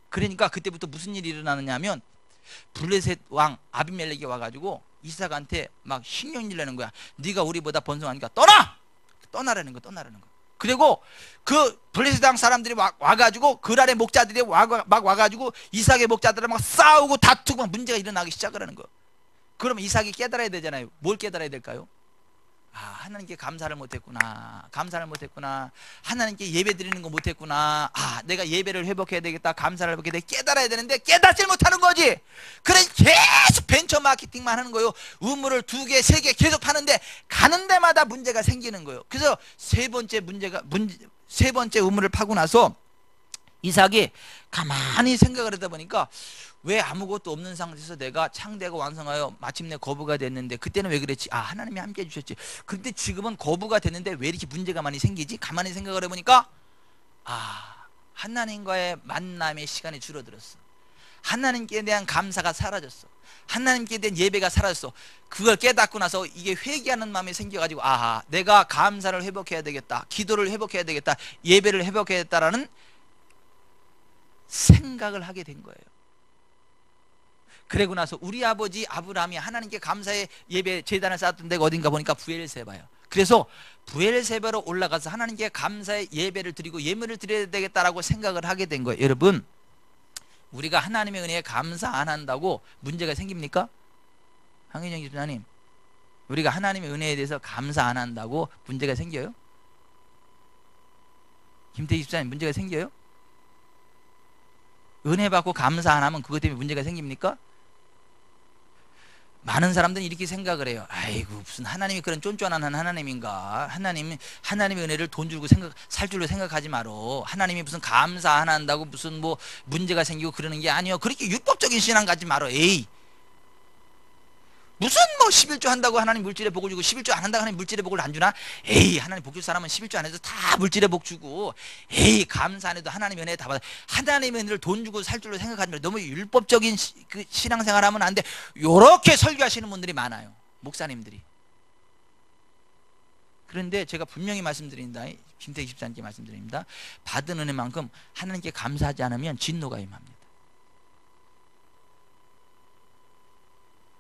그러니까 그때부터 무슨 일이 일어나느냐 하면 블레셋 왕 아비멜렉이 와가지고 이삭한테 막 신경질 내는 거야. 네가 우리보다 번성하니까 떠나라는 거. 그리고 그 블레셋 왕 사람들이 와가지고 그랄의 목자들이 막 와가지고 이삭의 목자들을 막 싸우고 다투고 막 문제가 일어나기 시작을 하는 거예요. 그러면 이삭이 깨달아야 되잖아요. 뭘 깨달아야 될까요? 하나님께 감사를 못했구나. 하나님께 예배 드리는 거 못했구나. 내가 예배를 회복해야 되겠다. 감사를 회복해야 되겠다. 깨달아야 되는데 깨닫지 못하는 거지. 그래 계속 벤처 마케팅만 하는 거예요. 우물을 2개, 3개 계속 파는데 가는 데마다 문제가 생기는 거예요. 그래서 세 번째 우물을 파고 나서 이삭이 가만히 생각을 하다 보니까 왜 아무것도 없는 상태에서 내가 창대하고 왕성하여 마침내 거부가 됐는데 그때는 왜 그랬지? 하나님이 함께 해주셨지. 근데 지금은 거부가 됐는데 왜 이렇게 문제가 많이 생기지? 가만히 생각을 해보니까 하나님과의 만남의 시간이 줄어들었어. 하나님께 대한 감사가 사라졌어. 하나님께 대한 예배가 사라졌어. 그걸 깨닫고 나서 이게 회개하는 마음이 생겨가지고 내가 감사를 회복해야 되겠다. 기도를 회복해야 되겠다. 예배를 회복해야 겠다라는 생각을 하게 된 거예요. 그러고 나서 우리 아버지 아브라함이 하나님께 감사의 예배 제단을 쌓았던 데가 어딘가 보니까 부엘세바예요. 그래서 부엘세바로 올라가서 하나님께 감사의 예배를 드리고 예물을 드려야 되겠다라고 생각을 하게 된 거예요. 여러분, 우리가 하나님의 은혜에 감사 안 한다고 문제가 생깁니까? 황희정 집사님, 우리가 하나님의 은혜에 대해서 감사 안 한다고 문제가 생겨요? 김태희 집사님, 문제가 생겨요? 은혜 받고 감사 안 하면 그것 때문에 문제가 생깁니까? 많은 사람들은 이렇게 생각을 해요. 아이고 무슨 하나님이 그런 쫀쫀한 하나님인가. 하나님의 은혜를 돈 주고 살 줄로 생각하지 마라. 하나님이 무슨 감사 안 한다고 무슨 뭐 문제가 생기고 그러는 게 아니요. 그렇게 율법적인 신앙 가지 마라. 에이, 무슨 뭐 11조 한다고 하나님 물질에 복을 주고 11조 안 한다고 하나님 물질에 복을 안 주나? 에이, 하나님 복 줄 사람은 11조 안 해도 다 물질에 복 주고, 에이, 감사 안 해도 하나님 은혜 다 받아. 하나님의 은혜를 돈 주고 살 줄로 생각하지 말고 너무 율법적인 그 신앙생활 하면 안 돼. 요렇게 설교하시는 분들이 많아요. 목사님들이. 그런데 제가 분명히 말씀드립니다. 김태희 집사님께 말씀드립니다. 받은 은혜만큼 하나님께 감사하지 않으면 진노가 임합니다.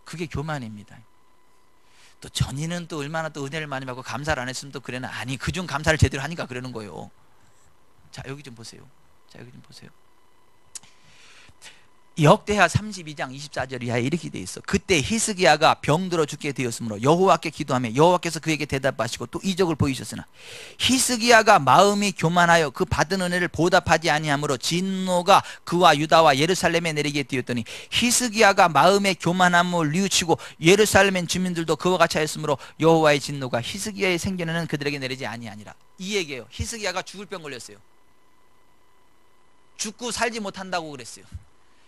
그게 교만입니다. 또 전인은 또 얼마나 또 은혜를 많이 받고 감사를 안 했으면 또 그래는 아니 그중 감사를 제대로 하니까 그러는 거예요. 자, 여기 좀 보세요. 역대하 32장 24절 이하에 이렇게 돼 있어. 그때 히스기야가 병들어 죽게 되었으므로 여호와께 기도하며 여호와께서 그에게 대답하시고 또 이적을 보이셨으나 히스기야가 마음이 교만하여 그 받은 은혜를 보답하지 아니하므로 진노가 그와 유다와 예루살렘에 내리게 되었더니 히스기야가 마음의 교만함을 뉘우치고 예루살렘 주민들도 그와 같이 하였으므로 여호와의 진노가 히스기야의 생겨나는 그들에게 내리지 아니하니라. 이 얘기예요. 히스기야가 죽을 병 걸렸어요. 죽고 살지 못한다고 그랬어요.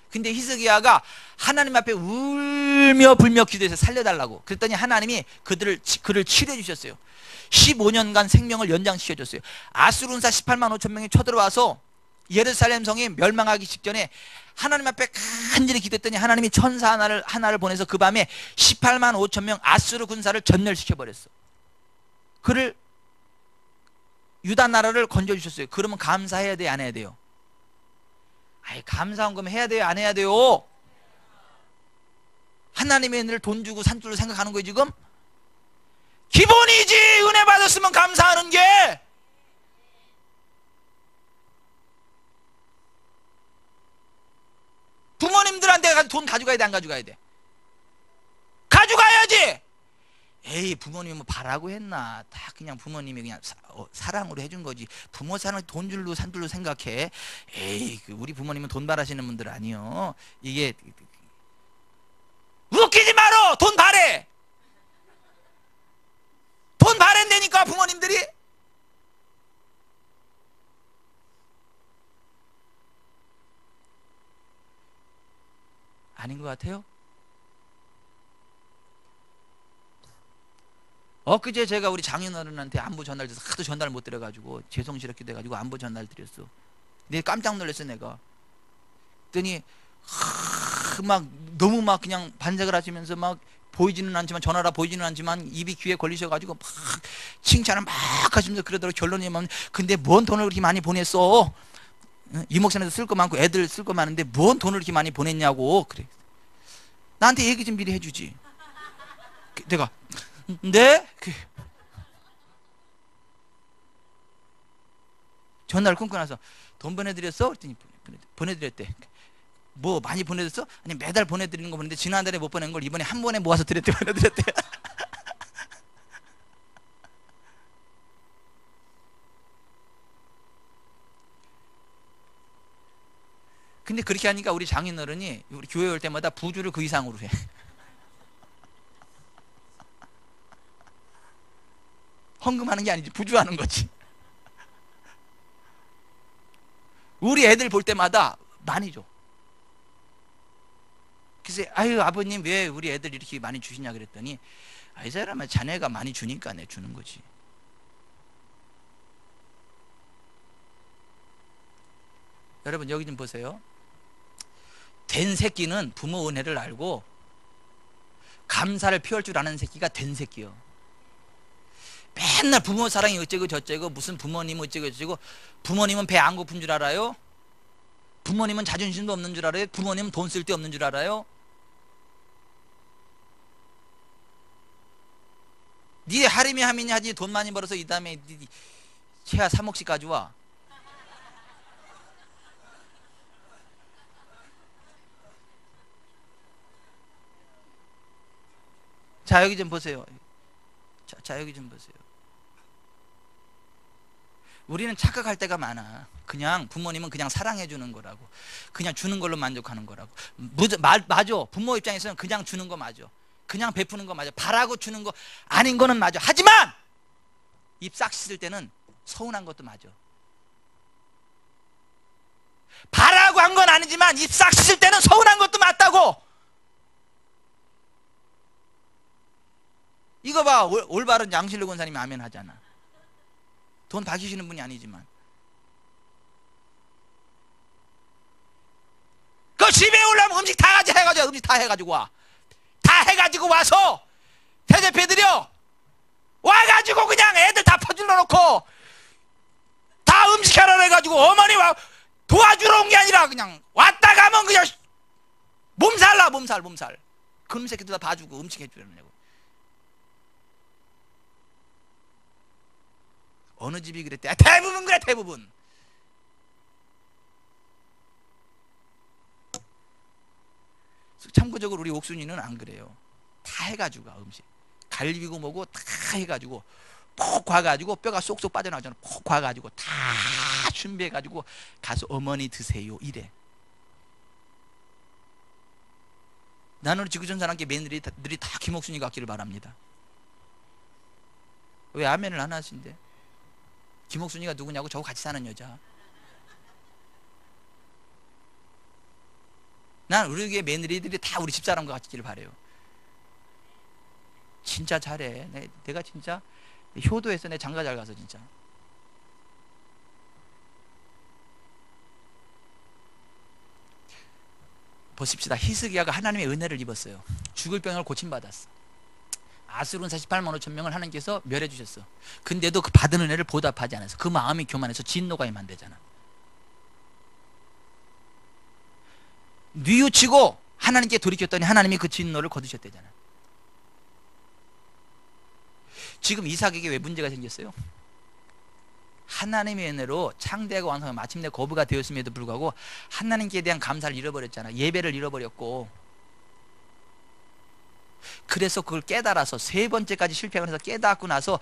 근데 히스기야가 하나님 앞에 울며 불며 기도해서 살려달라고 그랬더니 하나님이 그를 치료해 주셨어요. 15년간 생명을 연장시켜 줬어요. 아수르군사 18만 5천 명이 쳐들어와서 예루살렘 성이 멸망하기 직전에 하나님 앞에 간절히 기도했더니 하나님이 천사 하나를 보내서 그 밤에 18만 5천 명 아수르 군사를 전멸시켜 버렸어. 그를 유다 나라를 건져 주셨어요. 그러면 감사해야 돼요, 안 해야 돼요? 아이, 감사한 거면 해야 돼요, 안 해야 돼요? 하나님의 은혜를 돈 주고 산줄로 생각하는 거예요, 지금? 기본이지. 은혜 받았으면 감사하는 게. 부모님들한테 돈 가져가야 돼, 안 가져가야 돼? 가져가야지. 에이, 부모님이 뭐 바라고 했나? 다 그냥 부모님이 그냥 사랑으로 해준 거지. 부모 사랑 돈 줄로 산줄로 생각해. 에이, 우리 부모님은 돈 바라시는 분들 아니요. 이게 웃기지 마라. 돈 바래. 돈 바랜다니까 부모님들이. 아닌 것 같아요? 엊그제 제가 우리 장인어른한테 안부 전달 돼서 하도 전달 못 드려가지고 죄송스럽게 돼가지고 안부 전달 드렸어. 근데 깜짝 놀랐어 내가. 그랬더니 막 너무 막 그냥 반색을 하시면서 막 보이지는 않지만 전화라 보이지는 않지만 입이 귀에 걸리셔가지고 막 칭찬을 막 하시면서 그러더라고. 결론이 뭐냐면 근데 뭔 돈을 그렇게 많이 보냈어? 이 목사님도 쓸 거 많고 애들 쓸 거 많은데 뭔 돈을 이렇게 많이 보냈냐고. 그래. 나한테 얘기 좀 미리 해주지. 내가 네? 전화를 끊고 나서 돈 보내드렸어? 그랬더니 보내드렸대. 뭐 많이 보내줬어? 아니 매달 보내드리는 거 보냈는데 지난달에 못 보낸 걸 이번에 한 번에 모아서 드렸대. 보내드렸대. 근데 그렇게 하니까 우리 장인어른이 우리 교회 올 때마다 부주를 그 이상으로 해. 헌금하는 게 아니지 부주하는 거지. 우리 애들 볼 때마다 많이 줘. 그래서 아유 아버님 왜 우리 애들 이렇게 많이 주시냐 그랬더니 이 사람은 자네가 많이 주니까 내 주는 거지. 여러분 여기 좀 보세요. 된 새끼는 부모 은혜를 알고 감사를 표할 줄 아는 새끼가 된 새끼요. 맨날 부모 사랑이 어쩌고 저쩌고 무슨 부모님 어쩌고 저쩌고. 부모님은 배 안 고픈 줄 알아요? 부모님은 자존심도 없는 줄 알아요? 부모님은 돈 쓸 데 없는 줄 알아요? 네 하림이 하민이 하지 돈 많이 벌어서 이 다음에 최하 3억씩 가져와. 자 여기 좀 보세요. 자 여기 좀 보세요. 우리는 착각할 때가 많아. 그냥 부모님은 그냥 사랑해 주는 거라고, 그냥 주는 걸로 만족하는 거라고. 맞아. 부모 입장에서는 그냥 주는 거 맞아. 그냥 베푸는 거 맞아. 바라고 주는 거 아닌 거는 맞아. 하지만 입 싹 씻을 때는 서운한 것도 맞아. 바라고 한 건 아니지만 입 싹 씻을 때는 서운한 것도 맞다고. 이거 봐. 올바른 양실로 권사님이 아멘 하잖아. 돈 받으시는 분이 아니지만. 그 집에 오려면 음식 다 해가지고 음식 다 해가지고 와. 다 해가지고 와서 대접해드려. 와가지고 그냥 애들 다 퍼질러 놓고 다 음식하라 해가지고 어머니 와 도와주러 온 게 아니라 그냥 왔다 가면 그냥 몸살 나 몸살. 그놈 새끼들 다 봐주고 음식 해주려고. 어느 집이 그랬대? 대부분 그래. 대부분. 참고적으로 우리 옥순이는 안 그래요. 다 해가지고 음식 갈비고 뭐고 다 해가지고 푹 과가지고 뼈가 쏙쏙 빠져나오잖아. 푹 과가지고 다 준비해가지고 가서 어머니 드세요 이래. 나는 우리 지구촌 사람께 며느리들이 다 김옥순이 같기를 바랍니다. 왜 아멘을 안 하신대? 김옥순이가 누구냐고? 저하고 같이 사는 여자. 난 우리 교회 며느리들이 다 우리 집사람과 같기를 바래요. 진짜 잘해. 내가 진짜 효도해서 내 장가 잘 가서 진짜. 보십시다. 히스기야가 하나님의 은혜를 입었어요. 죽을 병을 고침받았어. 아수르는 48만 5천 명을 하나님께서 멸해 주셨어. 근데도 그 받은 은혜를 보답하지 않아서 그 마음이 교만해서 진노가 임한대잖아. 뉘우치고 하나님께 돌이켰더니 하나님이 그 진노를 거두셨대잖아. 지금 이삭에게 왜 문제가 생겼어요? 하나님의 은혜로 창대하고 완성한 마침내 거부가 되었음에도 불구하고 하나님께 대한 감사를 잃어버렸잖아. 예배를 잃어버렸고, 그래서 그걸 깨달아서 세 번째까지 실패를 해서 깨닫고 나서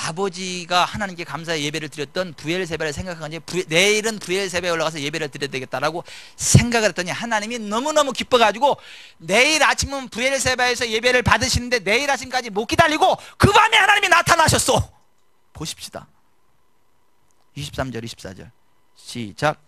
아버지가 하나님께 감사의 예배를 드렸던 부엘세바를 생각한 건지, 내일은 부엘세바에 올라가서 예배를 드려야 되겠다라고 생각을 했더니 하나님이 너무너무 기뻐가지고 내일 아침은 부엘세바에서 예배를 받으시는데 내일 아침까지 못 기다리고 그 밤에 하나님이 나타나셨어. 보십시다. 23절 24절 시작.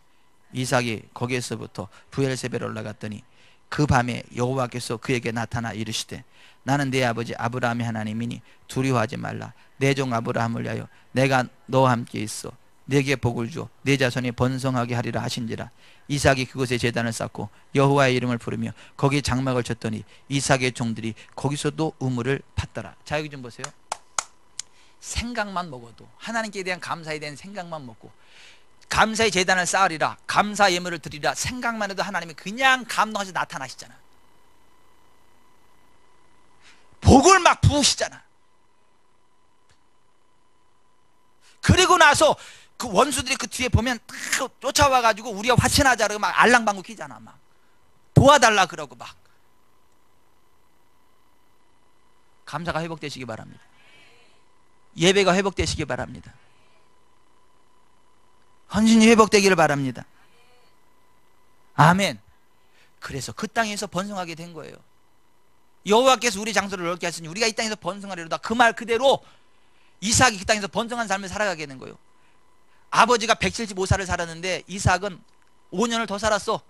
이삭이 거기에서부터 부엘세바로 올라갔더니 그 밤에 여호와께서 그에게 나타나 이르시되 나는 네 아버지 아브라함의 하나님이니 두려워하지 말라. 내 종 아브라함을 위하여 내가 너와 함께 있어 네게 복을 주어 네 자손이 번성하게 하리라 하신지라. 이삭이 그곳에 제단을 쌓고 여호와의 이름을 부르며 거기 장막을 쳤더니 이삭의 종들이 거기서도 우물을 팠더라. 자, 여기 좀 보세요. 생각만 먹어도, 하나님께 대한 감사에 대한 생각만 먹고 감사의 제단을 쌓으리라, 감사 예물을 드리라 생각만 해도 하나님이 그냥 감동하셔서 나타나시잖아. 복을 막 부으시잖아. 그리고 나서 그 원수들이 그 뒤에 보면 딱 쫓아와가지고 우리가 화친하자 그러고 막 알랑방구 끼잖아. 막 도와달라 그러고 막. 감사가 회복되시기 바랍니다. 예배가 회복되시기 바랍니다. 헌신이 회복되기를 바랍니다. 아멘. 그래서 그 땅에서 번성하게 된 거예요. 여호와께서 우리 장소를 넓게 하시니 우리가 이 땅에서 번성하리로다. 그 말 그대로 이삭이 그 땅에서 번성한 삶을 살아가게 된 거예요. 아버지가 175살을 살았는데 이삭은 5년을 더 살았어.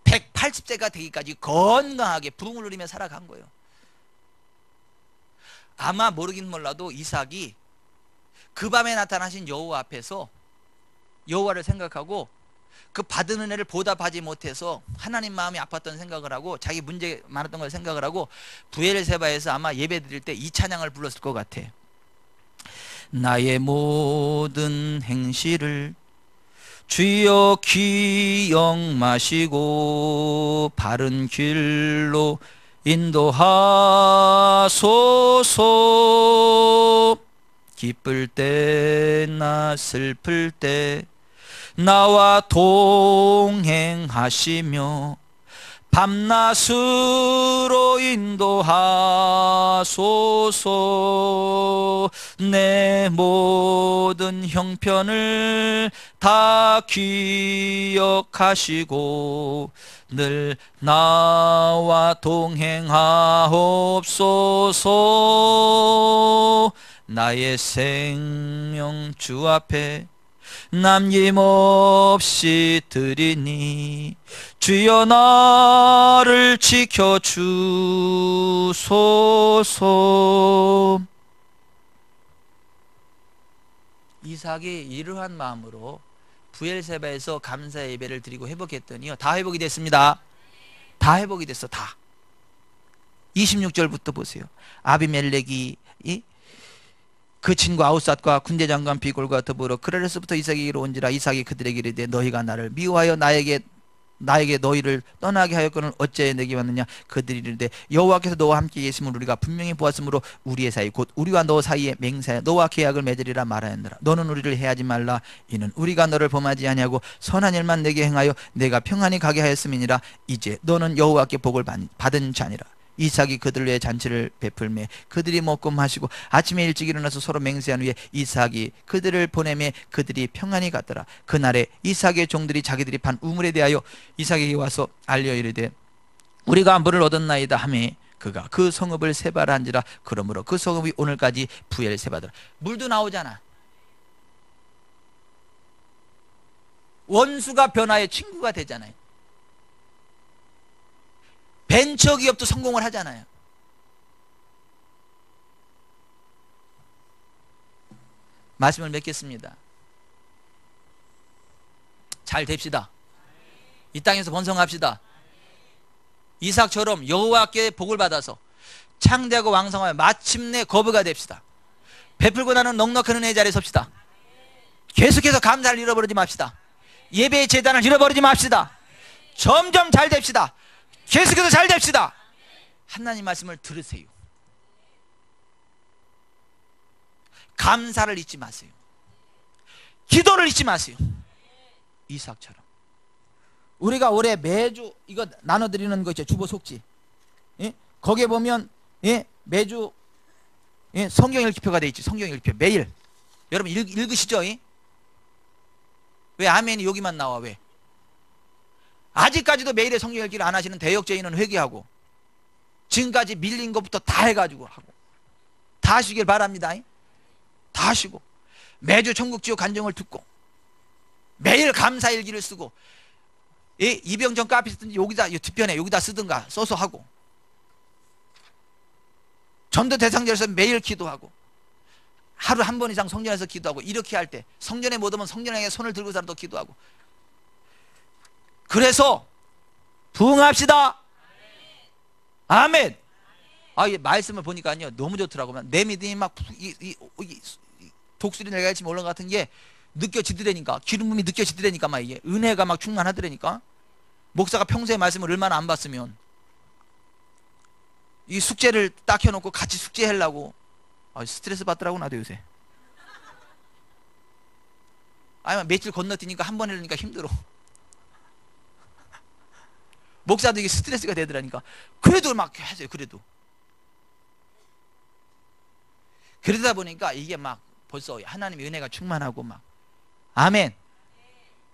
180세가 되기까지 건강하게 부흥을 누리며 살아간 거예요. 아마 모르긴 몰라도 이삭이 그 밤에 나타나신 여호와 앞에서 여호와를 생각하고 그 받은 은혜를 보답하지 못해서 하나님 마음이 아팠던 생각을 하고 자기 문제 많았던 걸 생각을 하고 부엘세바에서 아마 예배 드릴 때 이 찬양을 불렀을 것 같아. 나의 모든 행실을 주여 기억마시고 바른 길로 인도하소서. 기쁠 때나 슬플 때 나와 동행하시며 밤낮으로 인도하소서. 내 모든 형편을 다 기억하시고 늘 나와 동행하옵소서. 나의 생명 주 앞에 남김없이 드리니 주여 나를 지켜주소서. 이삭이 이러한 마음으로 부엘세바에서 감사 예배를 드리고 회복했더니요, 다 회복이 됐습니다. 다 회복이 됐어. 다. 26절부터 보세요. 아비멜렉이 그 친구 아우삿과 군대 장관 비골과 더불어 그랄에서부터 이삭에게로 온지라. 이삭이 그들에게 이르되 너희가 나를 미워하여 나에게 너희를 떠나게 하였거늘 어찌하여 내게 왔느냐. 그들이 이르되 여호와께서 너와 함께 계심을 우리가 분명히 보았으므로 우리의 사이 곧 우리와 너 사이에 맹세하여 너와 계약을 맺으리라 말하였느라. 너는 우리를 해하지 말라. 이는 우리가 너를 범하지 아니하고 선한 일만 내게 행하여 내가 평안히 가게 하였음이니라. 이제 너는 여호와께 복을 받은 자니라. 이삭이 그들 위해 잔치를 베풀매 그들이 먹고 마시고 아침에 일찍 일어나서 서로 맹세한 후에 이삭이 그들을 보내매 그들이 평안히 갔더라. 그날에 이삭의 종들이 자기들이 판 우물에 대하여 이삭에게 와서 알려 이르되 우리가 물을 얻었나이다 하매 그가 그 성읍을 세바라한지라. 그러므로 그 성읍이 오늘까지 부엘세바더라. 물도 나오잖아. 원수가 변화의 친구가 되잖아요. 벤처기업도 성공을 하잖아요. 말씀을 맺겠습니다. 잘 됩시다. 이 땅에서 번성합시다. 이삭처럼 여호와께 복을 받아서 창대하고 왕성하여 마침내 거부가 됩시다. 베풀고 나는 넉넉한 은혜의 자리에 섭시다. 계속해서 감사를 잃어버리지 맙시다. 예배의 재단을 잃어버리지 맙시다. 점점 잘 됩시다. 계속해서 잘 됩시다. 하나님 말씀을 들으세요. 감사를 잊지 마세요. 기도를 잊지 마세요. 이삭처럼. 우리가 올해 매주 이거 나눠드리는 거 있죠. 주보 속지. 예? 거기에 보면 예? 매주 예? 성경 읽기표가 돼 있지. 성경 읽기표 매일. 여러분 읽으시죠? 예? 왜 아멘이 여기만 나와? 왜? 아직까지도 매일의 성경 읽기를 안 하시는 대역죄인은 회개하고 지금까지 밀린 것부터 다 해가지고 하고 다 하시길 바랍니다. 예? 다 하시고 매주 천국지옥 간증을 듣고 매일 감사일기를 쓰고 예? 이병정 카피 쓰든지 여기다 뒤편에 여기다 쓰든가 써서 하고 전도 대상자에서 매일 기도하고 하루 한 번 이상 성전에서 기도하고 이렇게 할 때 성전에 못 오면 성전에 손을 들고서라도 기도하고 그래서 부흥합시다. 아멘. 아, 이 말씀을 보니까요 너무 좋더라고요. 내 믿음이 막 독수리 날개같이 올라간 것 같은 게 느껴지더라니까. 기름 부음이 느껴지더라니까. 막 이게 은혜가 막 충만하더라니까. 목사가 평소에 말씀을 얼마나 안 봤으면 이 숙제를 딱 해놓고 같이 숙제하려고 스트레스 받더라고. 나도 요새 아니면 며칠 건너뛰니까 한 번 해보니까 힘들어. 목사도 이게 스트레스가 되더라니까. 그래도 막 하세요. 그러다 보니까 이게 막 벌써 하나님의 은혜가 충만하고 막 아멘.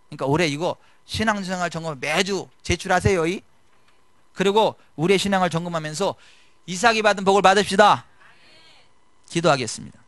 그러니까 올해 이거 신앙생활 점검 매주 제출하세요. 그리고 우리의 신앙을 점검하면서 이삭이 받은 복을 받읍시다. 기도하겠습니다.